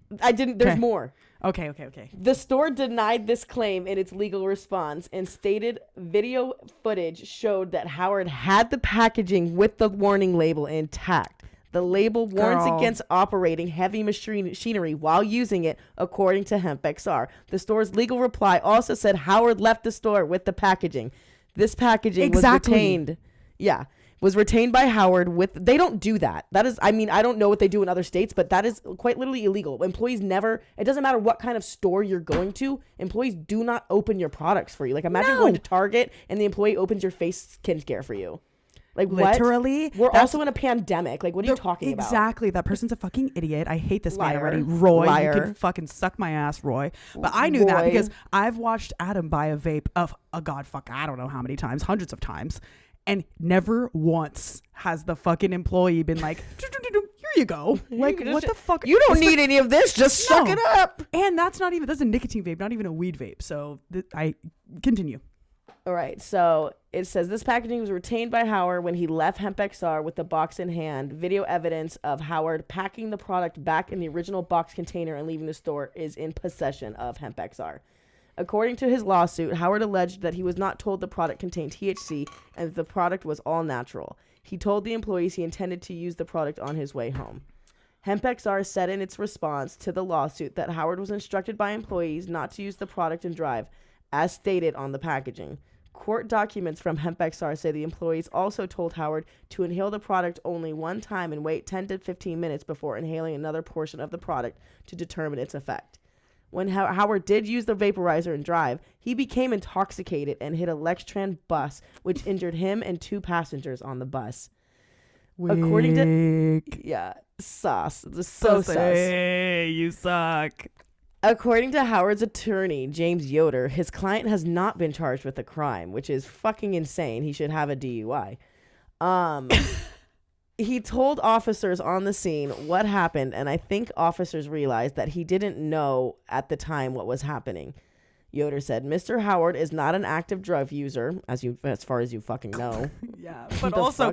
[SPEAKER 2] There's more.
[SPEAKER 1] Okay.
[SPEAKER 2] The store denied this claim in its legal response and stated video footage showed that Howard had the packaging with the warning label intact. The label warns against operating heavy machinery while using it, according to Hemp XR. The store's legal reply also said Howard left the store with the packaging. This packaging was retained. Yeah. Was retained by Howard with... They don't do that. That is... I mean, I don't know what they do in other states, but that is quite literally illegal. Employees never... It doesn't matter what kind of store you're going to. Employees do not open your products for you. Like, imagine going to Target and the employee opens your face skincare for you. Like,
[SPEAKER 1] literally,
[SPEAKER 2] what? We're also in a pandemic. Like, what are you talking about?
[SPEAKER 1] Exactly. That person's a fucking idiot. I hate this man already. Roy, you can fucking suck my ass, Roy. But I knew that because I've watched Adam buy a vape of I don't know how many times, hundreds of times. And never once has the fucking employee been like, here you go. Like, what the fuck?
[SPEAKER 2] You don't need any of this. Just suck it up.
[SPEAKER 1] And that's a nicotine vape, not even a weed vape. So I continue.
[SPEAKER 2] All right. So it says this packaging was retained by Howard when he left Hemp XR with the box in hand. Video evidence of Howard packing the product back in the original box container and leaving the store is in possession of Hemp XR. According to his lawsuit, Howard alleged that he was not told the product contained THC and that the product was all natural. He told the employees he intended to use the product on his way home. Hemp XR said in its response to the lawsuit that Howard was instructed by employees not to use the product and drive, as stated on the packaging. Court documents from Hemp XR say the employees also told Howard to inhale the product only one time and wait 10 to 15 minutes before inhaling another portion of the product to determine its effect. When Howard did use the vaporizer and drive, he became intoxicated and hit a Lextran bus, which injured him and 2 passengers on the bus. According to... Sus. So sus.
[SPEAKER 1] Hey, you suck.
[SPEAKER 2] According to Howard's attorney, James Yoder, his client has not been charged with a crime, which is fucking insane. He should have a DUI. He told officers on the scene what happened, and I think officers realized that he didn't know at the time what was happening. Yoder said, Mr. Howard is not an active drug user, as far as you fucking know.
[SPEAKER 1] Yeah, but also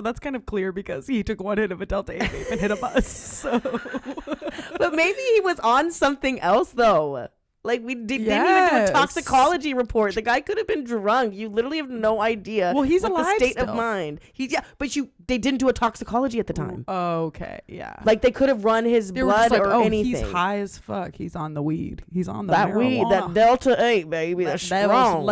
[SPEAKER 1] that's kind of clear because he took one hit of a Delta 8 vape and hit a bus. So,
[SPEAKER 2] but maybe he was on something else though. Like didn't even do a toxicology report. The guy could have been drunk. You literally have no idea.
[SPEAKER 1] Well, he's
[SPEAKER 2] what
[SPEAKER 1] alive
[SPEAKER 2] the state
[SPEAKER 1] still.
[SPEAKER 2] of mind. They didn't do a toxicology at the time.
[SPEAKER 1] Okay, yeah.
[SPEAKER 2] Like they could have run his blood
[SPEAKER 1] like,
[SPEAKER 2] or anything.
[SPEAKER 1] He's high as fuck. He's on the weed. He's on the
[SPEAKER 2] that
[SPEAKER 1] marijuana.
[SPEAKER 2] weed, that Delta 8, baby, that's strong.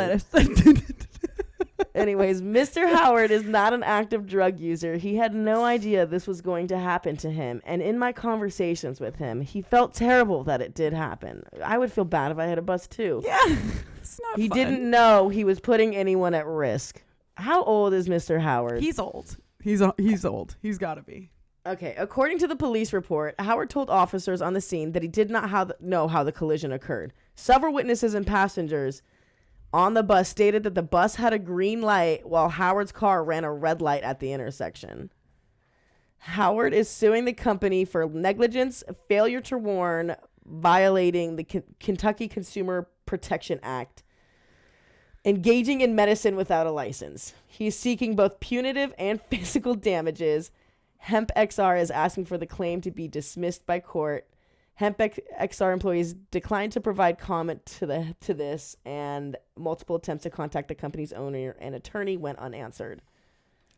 [SPEAKER 2] Anyways, Mr. Howard is not an active drug user. He had no idea this was going to happen to him. And in my conversations with him, he felt terrible that it did happen. I would feel bad if I had a bus too.
[SPEAKER 1] Yeah, it's not
[SPEAKER 2] He
[SPEAKER 1] fun.
[SPEAKER 2] didn't know he was putting anyone at risk. How old is Mr. Howard?
[SPEAKER 1] He's old. He's old. He's got to be.
[SPEAKER 2] Okay, according to the police report, Howard told officers on the scene that he did not know how the collision occurred. Several witnesses and passengers on the bus stated that the bus had a green light while Howard's car ran a red light at the intersection. Howard is suing the company for negligence, failure to warn, violating the Kentucky Consumer Protection Act, engaging in medicine without a license. He's seeking both punitive and physical damages. Hemp XR is asking for the claim to be dismissed by court. Hemp XR employees declined to provide comment to this, and multiple attempts to contact the company's owner and attorney went unanswered.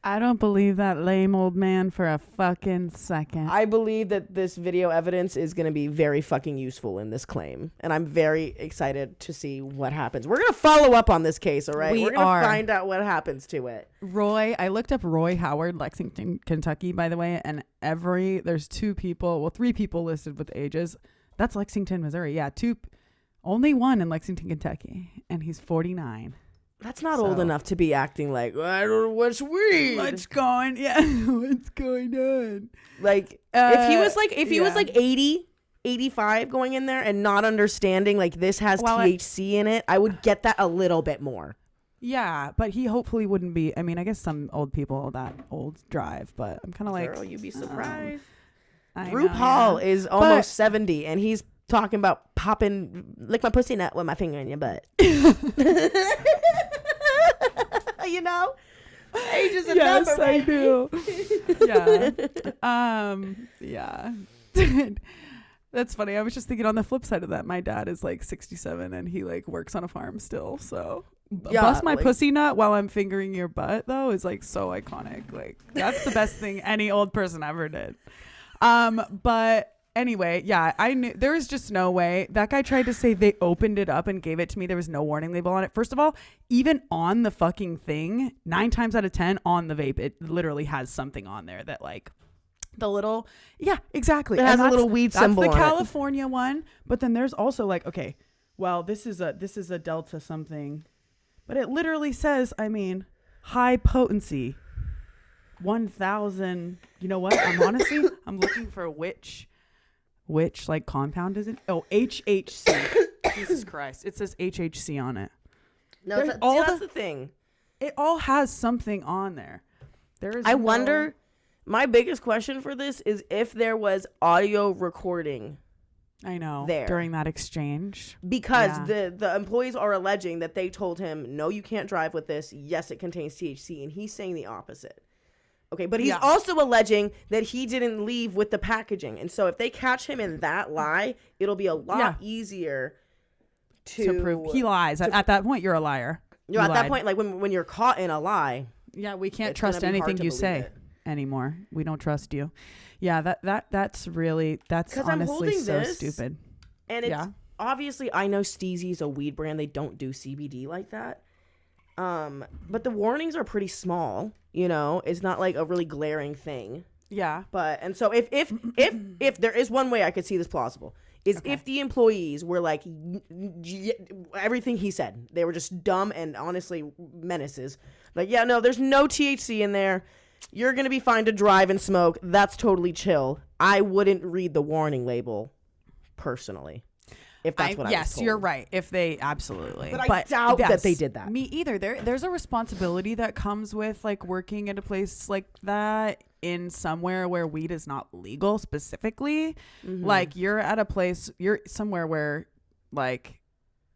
[SPEAKER 1] I don't believe that lame old man for a fucking second.
[SPEAKER 2] I believe that this video evidence is going to be very fucking useful in this claim, and I'm very excited to see what happens. We're going to follow up on this case, all right? We're going to find out what happens to it.
[SPEAKER 1] I looked up Roy Howard, Lexington, Kentucky, by the way, and there's three people listed with ages. That's Lexington, Missouri. Yeah, only one in Lexington, Kentucky, and he's 49.
[SPEAKER 2] That's not old enough to be acting like, I don't know what's weed.
[SPEAKER 1] What's going on?
[SPEAKER 2] Like, if he was like 80, 85 going in there and not understanding like this has THC in it, I would get that a little bit more.
[SPEAKER 1] Yeah, but he hopefully wouldn't be. I mean, I guess some old people that old drive, but I'm kind of like,
[SPEAKER 2] girl, you'd be surprised.
[SPEAKER 1] RuPaul
[SPEAKER 2] is almost 70 and he's talking about lick my pussy nut with my finger in your butt. You know, age is a number,
[SPEAKER 1] I
[SPEAKER 2] baby.
[SPEAKER 1] do. Yeah. That's funny. I was just thinking on the flip side of that, my dad is like 67 and he like works on a farm still. So bust my pussy nut while I'm fingering your butt though is like so iconic. Like that's the best thing any old person ever did. But anyway, yeah, I knew there was just no way. That guy tried to say they opened it up and gave it to me. There was no warning label on it. First of all, even on the fucking thing, 9 times out of 10 on the vape, it literally has something on there that like the little, yeah, exactly.
[SPEAKER 2] It has a little weed symbol on it.
[SPEAKER 1] That's the California one. But then there's also like, okay, well, this is a Delta something, but it literally says, I mean, high potency, 1,000. You know what? I'm looking for which like compound is it? Oh, HHC. Jesus Christ. It says HHC on it.
[SPEAKER 2] No, that's the thing.
[SPEAKER 1] It all has something on there.
[SPEAKER 2] I wonder, my biggest question for this is if there was audio recording.
[SPEAKER 1] I know.
[SPEAKER 2] There.
[SPEAKER 1] During that exchange.
[SPEAKER 2] Because the employees are alleging that they told him, no, you can't drive with this. Yes, it contains THC. And he's saying the opposite. Okay, but he's also alleging that he didn't leave with the packaging. And so if they catch him in that lie, it'll be a lot easier to
[SPEAKER 1] prove he lies. At that point, you're a liar.
[SPEAKER 2] At that point, like when you're caught in a lie.
[SPEAKER 1] Yeah, we can't trust anything you say anymore. We don't trust you. Yeah, that's honestly so stupid.
[SPEAKER 2] And it's obviously, I know Steezy's a weed brand. They don't do CBD like that. But the warnings are pretty small. You know, it's not like a really glaring thing.
[SPEAKER 1] Yeah.
[SPEAKER 2] And so if there is one way I could see this plausible is if the employees were like everything he said, they were just dumb and honestly menaces. Like, yeah, no, there's no THC in there. You're going to be fine to drive and smoke. That's totally chill. I wouldn't read the warning label personally. If that's what I was told.
[SPEAKER 1] You're right. If they absolutely,
[SPEAKER 2] but I doubt that they did that.
[SPEAKER 1] Me either. There's a responsibility that comes with like working at a place like that. in somewhere where weed is not legal specifically, like you're at a place, you're somewhere where like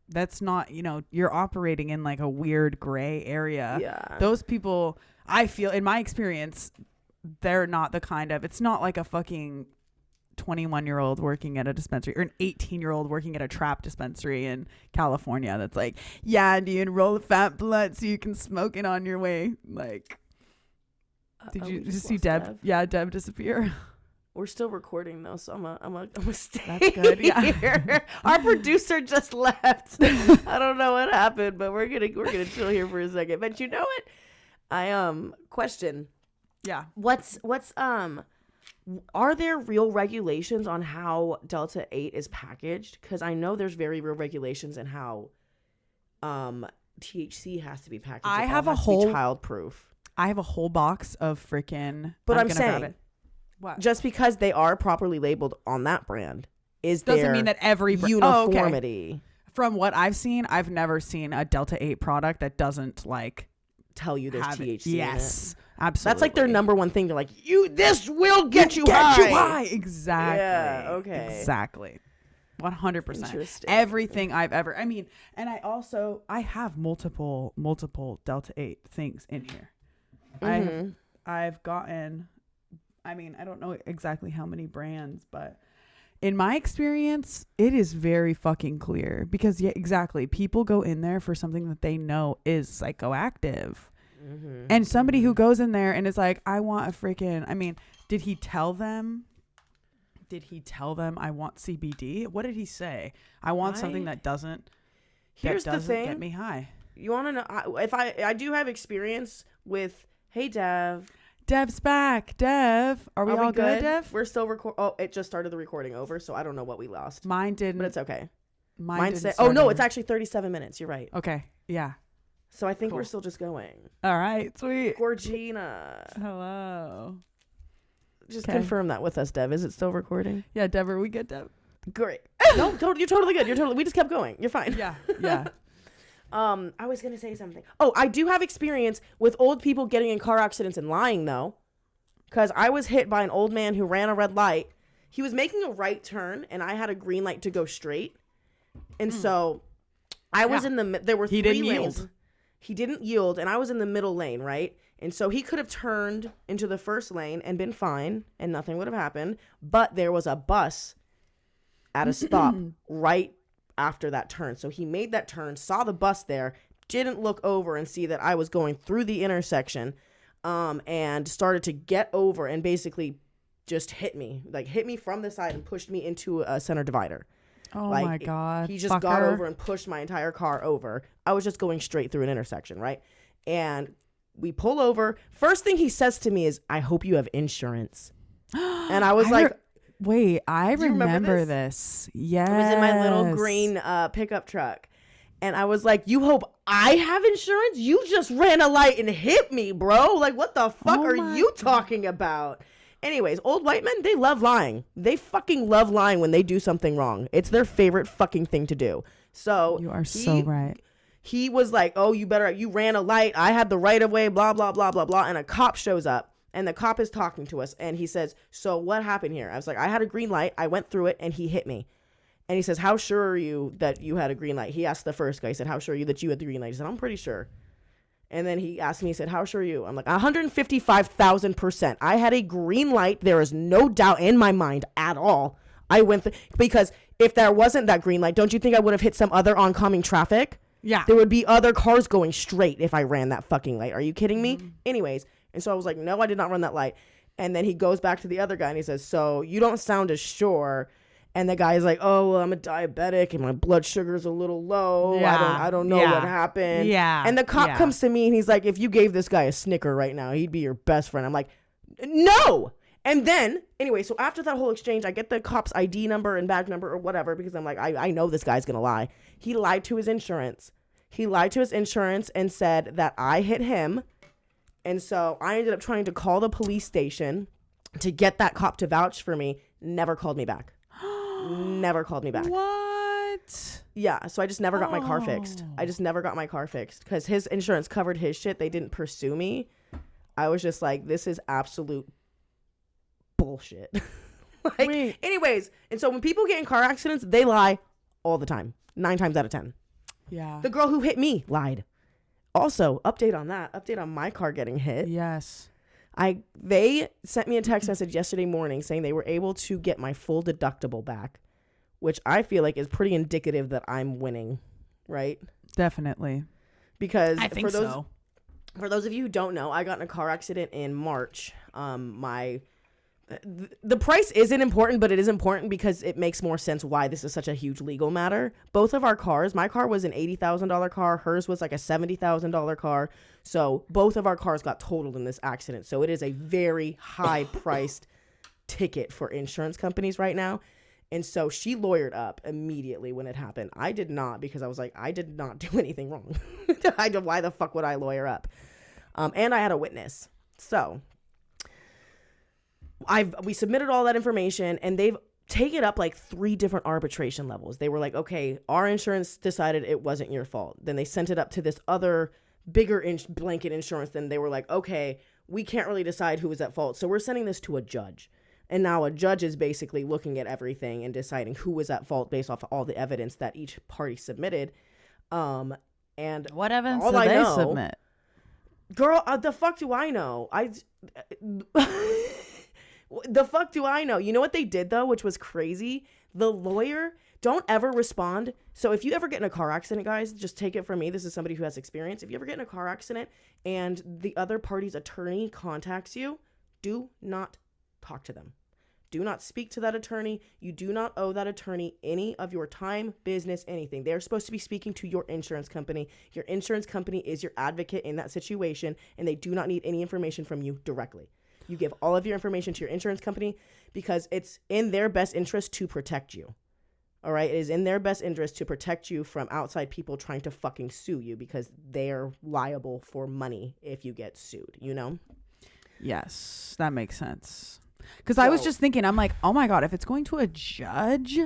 [SPEAKER 1] that's not, you know, you're operating in like a weird gray area.
[SPEAKER 2] Yeah.
[SPEAKER 1] Those people, I feel in my experience, they're not the kind of, it's not like a fucking 21-year-old working at a dispensary or an 18-year-old working at a trap dispensary in California that's like, yeah, do you roll a fat blunt so you can smoke it on your way? Like, did you just see Deb? Yeah, Deb disappear.
[SPEAKER 2] We're still recording though, so I'm a stay.
[SPEAKER 1] That's good. Yeah.
[SPEAKER 2] Here. Our producer just left. I don't know what happened, but we're gonna chill here for a second. But you know what? Question.
[SPEAKER 1] Yeah.
[SPEAKER 2] What's are there real regulations on how Delta 8 is packaged? Because I know there's very real regulations in how THC has to be packaged.
[SPEAKER 1] I have a whole
[SPEAKER 2] childproof.
[SPEAKER 1] I have a whole box of freaking.
[SPEAKER 2] But I'm saying,
[SPEAKER 1] what?
[SPEAKER 2] Just because they are properly labeled on that brand
[SPEAKER 1] doesn't mean that every
[SPEAKER 2] uniformity.
[SPEAKER 1] Oh, okay. From what I've seen, I've never seen a Delta 8 product that doesn't like
[SPEAKER 2] tell you there's THC
[SPEAKER 1] yes,
[SPEAKER 2] in it.
[SPEAKER 1] Absolutely.
[SPEAKER 2] That's like their number one thing. They're like, this will get you high.
[SPEAKER 1] Exactly.
[SPEAKER 2] Yeah, okay.
[SPEAKER 1] Exactly. 100%.
[SPEAKER 2] Interesting.
[SPEAKER 1] Everything I've ever, I mean, and I have multiple Delta 8 things in here. I've gotten, I mean, I don't know exactly how many brands, but in my experience, it is very fucking clear because yeah, exactly. People go in there for something that they know is psychoactive. And somebody who goes in there and is like, I want a freaking, I mean, did he tell them I want CBD? What did he say? I want something that doesn't get me high.
[SPEAKER 2] You want to know if I do have experience with, hey,
[SPEAKER 1] Dev's back. Dev, are we all good, Dev?
[SPEAKER 2] We're still Oh, it just started the recording over, so I don't know what we lost.
[SPEAKER 1] Mine didn't.
[SPEAKER 2] But it's okay.
[SPEAKER 1] Mine
[SPEAKER 2] said, oh, no, it's actually 37 minutes. You're right.
[SPEAKER 1] Okay. Yeah.
[SPEAKER 2] So I think we're still just going.
[SPEAKER 1] All right. Sweet.
[SPEAKER 2] Gorgina.
[SPEAKER 1] Hello.
[SPEAKER 2] Just confirm that with us, Dev. Is it still recording?
[SPEAKER 1] Yeah, Dev, are we good, Dev?
[SPEAKER 2] Great. No, you're totally good. We just kept going. You're fine.
[SPEAKER 1] Yeah. Yeah.
[SPEAKER 2] I was going to say something. Oh, I do have experience with old people getting in car accidents and lying, though. Because I was hit by an old man who ran a red light. He was making a right turn, and I had a green light to go straight. And so I was there were 3 lanes.
[SPEAKER 1] Yield.
[SPEAKER 2] He didn't yield, and I was in the middle lane, right? And so he could have turned into the first lane and been fine, and nothing would have happened. But there was a bus at a stop right after that turn. So he made that turn, saw the bus there, didn't look over and see that I was going through the intersection, and started to get over and basically just hit me from the side and pushed me into a center divider.
[SPEAKER 1] Oh my God.
[SPEAKER 2] He just got over and pushed my entire car over. I was just going straight through an intersection, right? And we pull over. First thing he says to me is, I hope you have insurance. And I was
[SPEAKER 1] wait, I remember this. Yes.
[SPEAKER 2] I was in my little green pickup truck. And I was like, you hope I have insurance? You just ran a light and hit me, bro. Like, what the fuck are you talking about? Anyways, old white men, they love lying. They fucking love lying when they do something wrong. It's their favorite fucking thing to do. So
[SPEAKER 1] you are so right.
[SPEAKER 2] He was like, oh, you ran a light. I had the right of way, blah, blah, blah, blah, blah. And a cop shows up and the cop is talking to us. And he says, so what happened here? I was like, I had a green light. I went through it and he hit me. And he says, how sure are you that you had a green light? He asked the first guy, he said, how sure are you that you had the green light? He said, I'm pretty sure. And then he asked me, he said, how sure are you? I'm like, 155,000%. I had a green light. There is no doubt in my mind at all. I went because if there wasn't that green light, don't you think I would have hit some other oncoming traffic?
[SPEAKER 1] Yeah.
[SPEAKER 2] There would be other cars going straight if I ran that fucking light. Are you kidding me? Anyways. And so I was like, no, I did not run that light. And then he goes back to the other guy and he says, so you don't sound as sure. And the guy's like, oh, well, I'm a diabetic and my blood sugar's a little low.
[SPEAKER 1] Yeah.
[SPEAKER 2] I don't know what happened.
[SPEAKER 1] Yeah.
[SPEAKER 2] And the cop comes to me and he's like, if you gave this guy a Snicker right now, he'd be your best friend. I'm like, no. And then, anyway, so after that whole exchange, I get the cop's ID number and badge number or whatever because I'm like, I know this guy's going to lie. He lied to his insurance. And said that I hit him. And so I ended up trying to call the police station to get that cop to vouch for me. Never called me back. Never called me back.
[SPEAKER 1] What?
[SPEAKER 2] Yeah, so I just never got my car fixed. Because his insurance covered his shit. They didn't pursue me. I was just like, this is absolute bullshit. Anyways, and so when people get in car accidents, they lie all the time. 9 times out of 10.
[SPEAKER 1] Yeah.
[SPEAKER 2] The girl who hit me lied. Also, update on my car getting hit.
[SPEAKER 1] Yes.
[SPEAKER 2] They sent me a text message yesterday morning saying they were able to get my full deductible back, which I feel like is pretty indicative that I'm winning, right?
[SPEAKER 1] Definitely.
[SPEAKER 2] Because
[SPEAKER 1] I think so.
[SPEAKER 2] For those of you who don't know, I got in a car accident in March. The price isn't important, but it is important because it makes more sense why this is such a huge legal matter. Both of our cars, my car was an $80,000 car. Hers was like a $70,000 car. So both of our cars got totaled in this accident. So it is a very high priced ticket for insurance companies right now. And so she lawyered up immediately when it happened. I did not, because I was like, I did not do anything wrong. Why the fuck would I lawyer up? And I had a witness. So we submitted all that information, and they've taken up like 3 different arbitration levels. They were like, okay, our insurance decided it wasn't your fault. Then they sent it up to this other bigger blanket insurance. Then they were like, okay, we can't really decide who was at fault, so we're sending this to a judge. And now a judge is basically looking at everything and deciding who was at fault based off of all the evidence that each party submitted. And
[SPEAKER 1] what evidence
[SPEAKER 2] all
[SPEAKER 1] did
[SPEAKER 2] I
[SPEAKER 1] they
[SPEAKER 2] know,
[SPEAKER 1] submit?
[SPEAKER 2] Girl, the fuck do I know? The fuck do I know? You know what they did, though, which was crazy? The lawyer, don't ever respond. So if you ever get in a car accident, guys, just take it from me. This is somebody who has experience. If you ever get in a car accident and the other party's attorney contacts you, do not talk to them. Do not speak to that attorney. You do not owe that attorney any of your time, business, anything. They're supposed to be speaking to your insurance company. Your insurance company is your advocate in that situation, and they do not need any information from you directly. You give all of your information to your insurance company because it's in their best interest to protect you. All right? It is in their best interest to protect you from outside people trying to fucking sue you because they're liable for money if you get sued, you know?
[SPEAKER 1] Yes, that makes sense. Because I was just thinking, I'm like, oh my God, if it's going to a judge,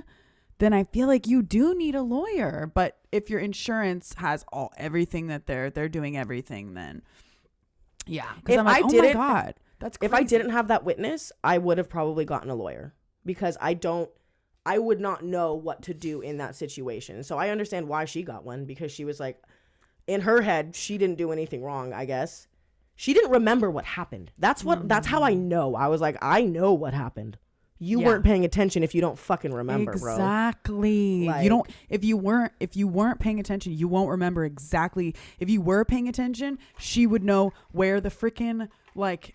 [SPEAKER 1] then I feel like you do need a lawyer. But if your insurance has everything that they're doing everything, then yeah. Because I'm like, oh my God, that's crazy.
[SPEAKER 2] If I didn't have that witness, I would have probably gotten a lawyer because I would not know what to do in that situation. So I understand why she got one, because she was like, in her head, she didn't do anything wrong, I guess. She didn't remember what happened. That's how I know. I was like, I know what happened. You weren't paying attention if you don't fucking remember, bro.
[SPEAKER 1] Exactly. Like, if you weren't paying attention, you won't remember exactly. If you were paying attention, she would know where the freaking, like,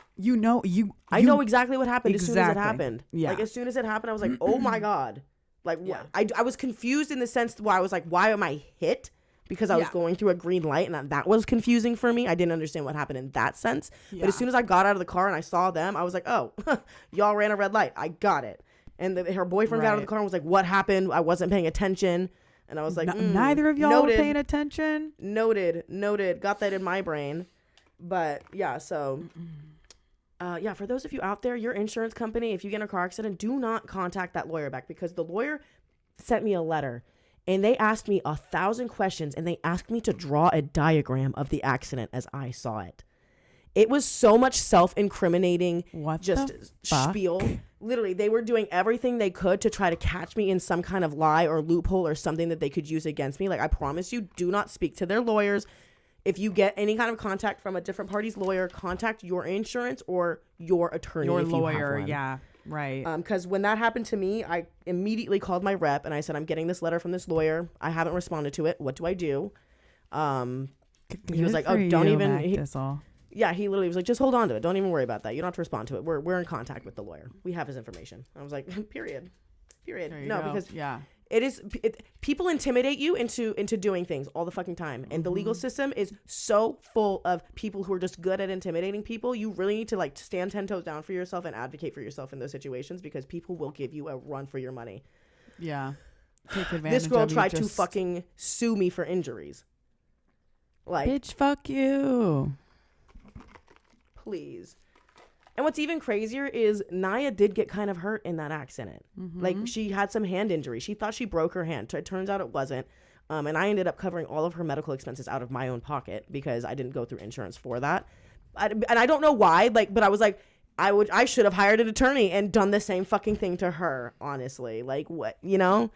[SPEAKER 1] I know exactly what happened as soon as it happened. Yeah. Like, as soon as it happened, I was like, oh my God. Like, I was confused in the sense where I was like, why am I hit? Because I was going through a green light, and that was confusing for me. I didn't understand what happened in that sense. Yeah. But as soon as I got out of the car and I saw them, I was like, oh, y'all ran a red light. I got it. And her boyfriend got out of the car and was like, what happened? I wasn't paying attention. And I was like, neither of y'all were paying attention.
[SPEAKER 2] Noted. Got that in my brain. But yeah, so for those of you out there, your insurance company, if you get in a car accident, do not contact that lawyer back, because the lawyer sent me a letter. And they asked me 1,000 questions, and they asked me to draw a diagram of the accident as I saw it. It was so much self-incriminating, spiel. Literally, they were doing everything they could to try to catch me in some kind of lie or loophole or something that they could use against me. Like, I promise you, do not speak to their lawyers. If you get any kind of contact from a different party's lawyer, contact your insurance or your attorney.
[SPEAKER 1] Your lawyer, yeah. Right.
[SPEAKER 2] Because when that happened to me, I immediately called my rep and I said, I'm getting this letter from this lawyer. I haven't responded to it. What do I do? He was like, oh, don't even. He literally was like, just hold on to it. Don't even worry about that. You don't have to respond to it. We're in contact with the lawyer. We have his information. I was like, period. No, because people intimidate you into doing things all the fucking time. And the legal system is so full of people who are just good at intimidating people. You really need to like stand 10 toes down for yourself and advocate for yourself in those situations, because people will give you a run for your money. Yeah. Take advantage. This girl tried to fucking sue me for injuries. Like,
[SPEAKER 1] bitch, fuck you.
[SPEAKER 2] Please. And what's even crazier is Naya did get kind of hurt in that accident. Mm-hmm. Like, she had some hand injury. She thought she broke her hand. It turns out it wasn't. And I ended up covering all of her medical expenses out of my own pocket because I didn't go through insurance for that. And I don't know why, but I was like, I should have hired an attorney and done the same fucking thing to her, honestly. Like, what, you know?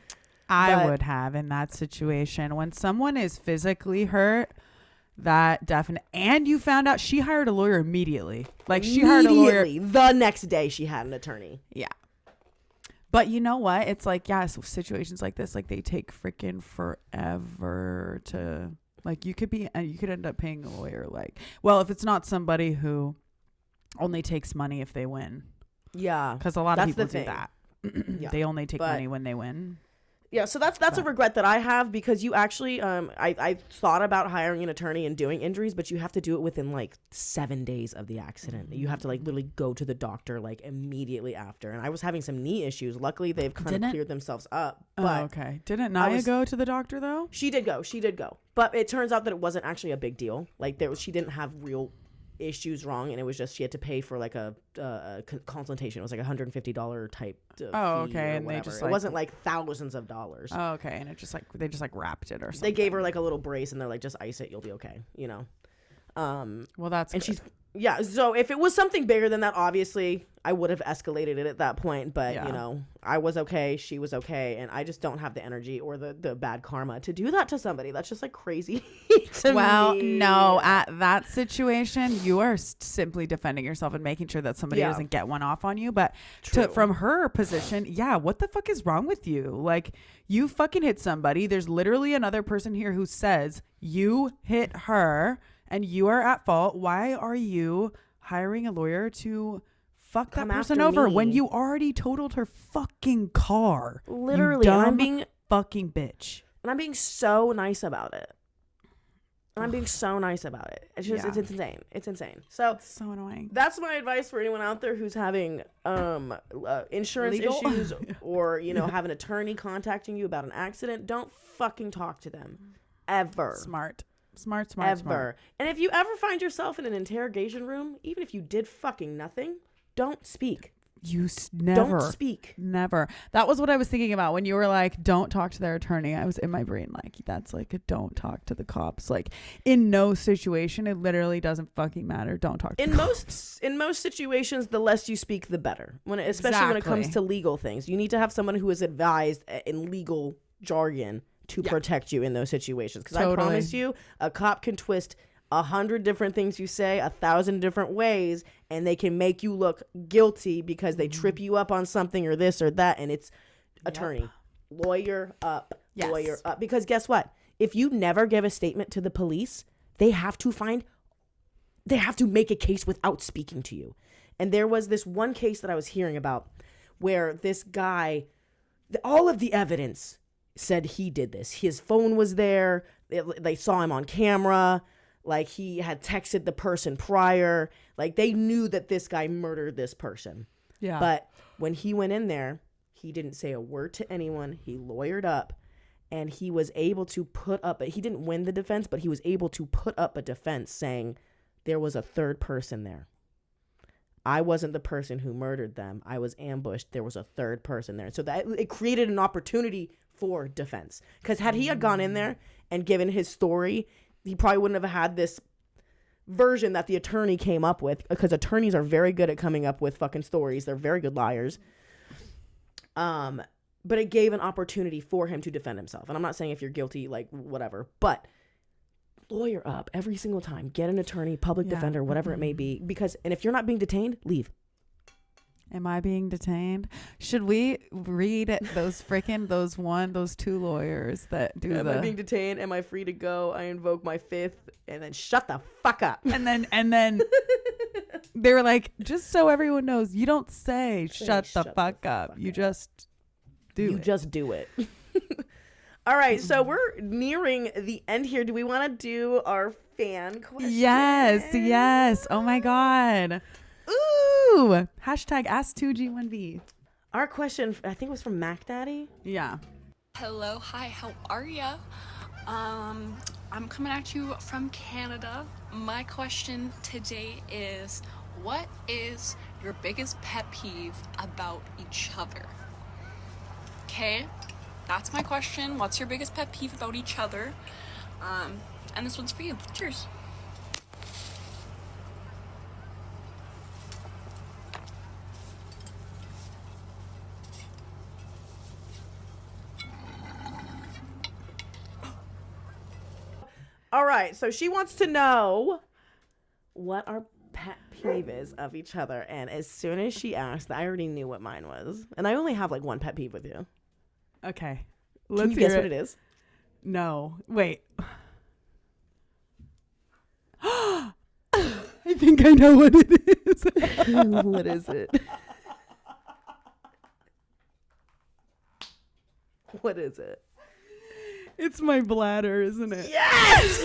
[SPEAKER 1] I would have in that situation. When someone is physically hurt, that definitely, and you found out, she hired a lawyer immediately. Like, she hired a lawyer.
[SPEAKER 2] The next day she had an attorney.
[SPEAKER 1] Yeah. But you know what? It's like, yeah, so situations like this, like, they take freaking forever to, like, you could end up paying a lawyer, like, well, if it's not somebody who only takes money if they win.
[SPEAKER 2] Yeah.
[SPEAKER 1] Because a lot of people do that.
[SPEAKER 2] Yeah.
[SPEAKER 1] They only take money when they win.
[SPEAKER 2] Yeah, so that's a regret that I have, because you actually, I thought about hiring an attorney and doing injuries, but you have to do it within like 7 days of the accident. You have to like literally go to the doctor like immediately after. And I was having some knee issues. Luckily, they've kind of cleared themselves up. But
[SPEAKER 1] okay. Didn't Naya go to the doctor though?
[SPEAKER 2] She did go. But it turns out that it wasn't actually a big deal. Like she didn't have real issues wrong, and it was just she had to pay for like a consultation. It was like $150 type fee
[SPEAKER 1] and
[SPEAKER 2] or
[SPEAKER 1] they just
[SPEAKER 2] it wasn't like thousands of dollars.
[SPEAKER 1] And it just like they just like wrapped it or something.
[SPEAKER 2] They gave her like a little brace and they're like, just ice it, you'll be okay, you know.
[SPEAKER 1] Well, that's
[SPEAKER 2] and
[SPEAKER 1] good.
[SPEAKER 2] So if it was something bigger than that, obviously I would have escalated it at that point, but you know, I was okay, she was okay, and I just don't have the energy or the bad karma to do that to somebody. That's just like crazy to me.
[SPEAKER 1] No, at that situation you are simply defending yourself and making sure that somebody doesn't get one off on you. But from her position, what the fuck is wrong with you? Like, you fucking hit somebody. There's literally another person here who says you hit her and you are at fault. Why are you hiring a lawyer to fuck that person over when you already totaled her fucking car?
[SPEAKER 2] Literally,
[SPEAKER 1] you dumb
[SPEAKER 2] and I'm being
[SPEAKER 1] fucking bitch.
[SPEAKER 2] And I'm being so nice about it. It's just it's insane. It's insane. So
[SPEAKER 1] it's so annoying.
[SPEAKER 2] That's my advice for anyone out there who's having insurance issues or have an attorney contacting you about an accident. Don't fucking talk to them ever.
[SPEAKER 1] Smart.
[SPEAKER 2] And if you ever find yourself in an interrogation room, even if you did fucking nothing, don't speak.
[SPEAKER 1] Never.
[SPEAKER 2] Don't speak.
[SPEAKER 1] Never. That was what I was thinking about when you were like, don't talk to their attorney. I was in my brain like, that's like a don't talk to the cops. Like, in no situation, it literally doesn't fucking matter. Don't talk to
[SPEAKER 2] in most situations, the less you speak, the better. Especially when it comes to legal things. You need to have someone who is advised in legal jargon to protect you in those situations. Because I promise you, a cop can twist 100 different things you say 1,000 different ways, and they can make you look guilty because they trip you up on something or this or that. And it's attorney, lawyer up. Because guess what? If you never give a statement to the police, they have to make a case without speaking to you. And there was this one case that I was hearing about where this guy, all of the evidence said he did this. His phone was there. They saw him on camera. Like, he had texted the person prior. Like, they knew that this guy murdered this person. Yeah. But when he went in there, he didn't say a word to anyone. He lawyered up, and he was able to he didn't win the defense, but he was able to put up a defense saying there was a third person there. I wasn't the person who murdered them. I was ambushed. There was a third person there. So that it created an opportunity for defense. Because had he had gone in there and given his story, he probably wouldn't have had this version that the attorney came up with, because attorneys are very good at coming up with fucking stories. They're very good liars. But it gave an opportunity for him to defend himself. And I'm not saying if you're guilty, like, whatever, but lawyer up every single time. Get an attorney, public defender, whatever it may be. And if you're not being detained, leave.
[SPEAKER 1] Am I being detained? Should we read those two lawyers that do
[SPEAKER 2] Am I being detained? Am I free to go? I invoke my fifth, and then shut the fuck up.
[SPEAKER 1] And then they were like, just so everyone knows, you don't say shut the fuck up. You just do it.
[SPEAKER 2] Just do it. All right, so we're nearing the end here. Do we want to do our fan question?
[SPEAKER 1] Yes. Oh my God. Ooh. Hashtag Ask2G1V.
[SPEAKER 2] Our question, I think, was from Mac Daddy.
[SPEAKER 1] Yeah.
[SPEAKER 3] Hello. Hi. How are ya? I'm coming at you from Canada. My question today is, what is your biggest pet peeve about each other? Okay. That's my question. What's your biggest pet peeve about each other? And this one's for you. Cheers.
[SPEAKER 2] All right. So she wants to know what our pet peeve is of each other. And as soon as she asked, I already knew what mine was. And I only have like one pet peeve with you.
[SPEAKER 1] Okay.
[SPEAKER 2] Can you guess what it is?
[SPEAKER 1] No. Wait. I think I know what it is.
[SPEAKER 2] What is it? What is it?
[SPEAKER 1] It's my bladder, isn't it?
[SPEAKER 2] Yes!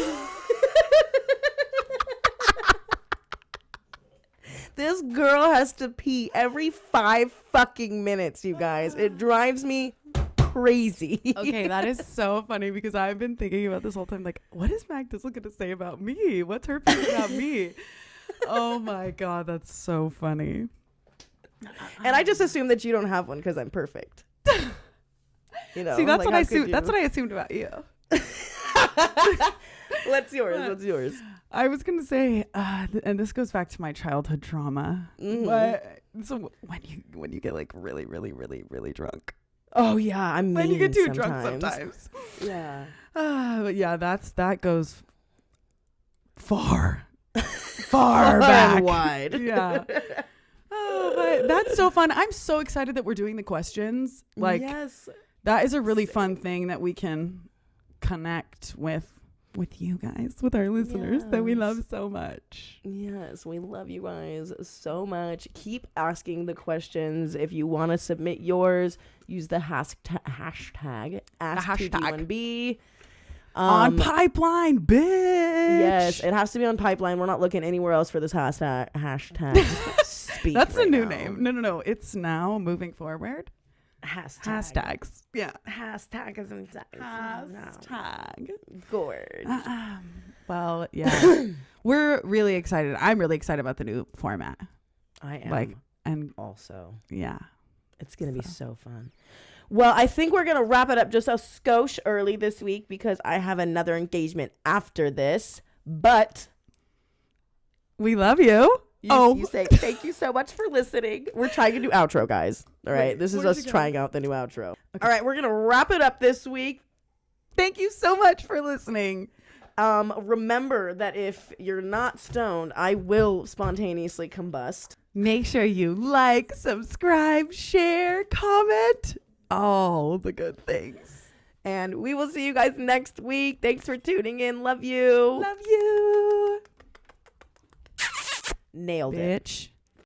[SPEAKER 2] This girl has to pee every 5 fucking minutes, you guys. It drives me crazy.
[SPEAKER 1] Okay, that is so funny because I've been thinking about this whole time. Like, what is Magdalene going to say about me? What's her opinion about me? Oh my God, that's so funny.
[SPEAKER 2] And I just assume that you don't have one because I'm perfect. You know,
[SPEAKER 1] see, that's
[SPEAKER 2] like,
[SPEAKER 1] what I assumed. That's what I assumed about you.
[SPEAKER 2] What's yours? What's yours?
[SPEAKER 1] I was gonna say, and this goes back to my childhood trauma.
[SPEAKER 2] Mm-hmm.
[SPEAKER 1] But so when you get like really, really, really, really drunk.
[SPEAKER 2] Oh yeah, I'm
[SPEAKER 1] when you get too drunk
[SPEAKER 2] sometimes.
[SPEAKER 1] sometimes.
[SPEAKER 2] Yeah.
[SPEAKER 1] But yeah, that goes far back,
[SPEAKER 2] and wide.
[SPEAKER 1] Yeah. Oh, but that's so fun. I'm so excited that we're doing the questions. Like,
[SPEAKER 2] yes,
[SPEAKER 1] that is a really fun thing that we can connect with you guys, with our listeners that we love so much.
[SPEAKER 2] Yes, we love you guys so much. Keep asking the questions. If you want to submit yours, use the hashtag #AskTD1B.
[SPEAKER 1] On Pipeline, bitch.
[SPEAKER 2] Yes, it has to be on Pipeline. We're not looking anywhere else for this hashtag.
[SPEAKER 1] That's a new name. No. It's now moving forward. Hashtags. Yeah.
[SPEAKER 2] Hashtag is in
[SPEAKER 1] Hashtag.
[SPEAKER 2] Gorge.
[SPEAKER 1] Well, yeah. We're really excited. I'm really excited about the new format.
[SPEAKER 2] I am.
[SPEAKER 1] And
[SPEAKER 2] also.
[SPEAKER 1] Yeah.
[SPEAKER 2] It's going to be so fun. Well, I think we're going to wrap it up just a skosh early this week because I have another engagement after this. But
[SPEAKER 1] we love you.
[SPEAKER 2] You say thank you so much for listening. We're trying to do outro, guys. All right. This is us trying out the new outro. Okay. All right. We're going to wrap it up this week.
[SPEAKER 1] Thank you so much for listening.
[SPEAKER 2] Remember that if you're not stoned, I will spontaneously combust.
[SPEAKER 1] Make sure you like, subscribe, share, comment. All the good things.
[SPEAKER 2] And we will see you guys next week. Thanks for tuning in. Love you.
[SPEAKER 1] Love you.
[SPEAKER 2] Nailed it.
[SPEAKER 1] Bitch.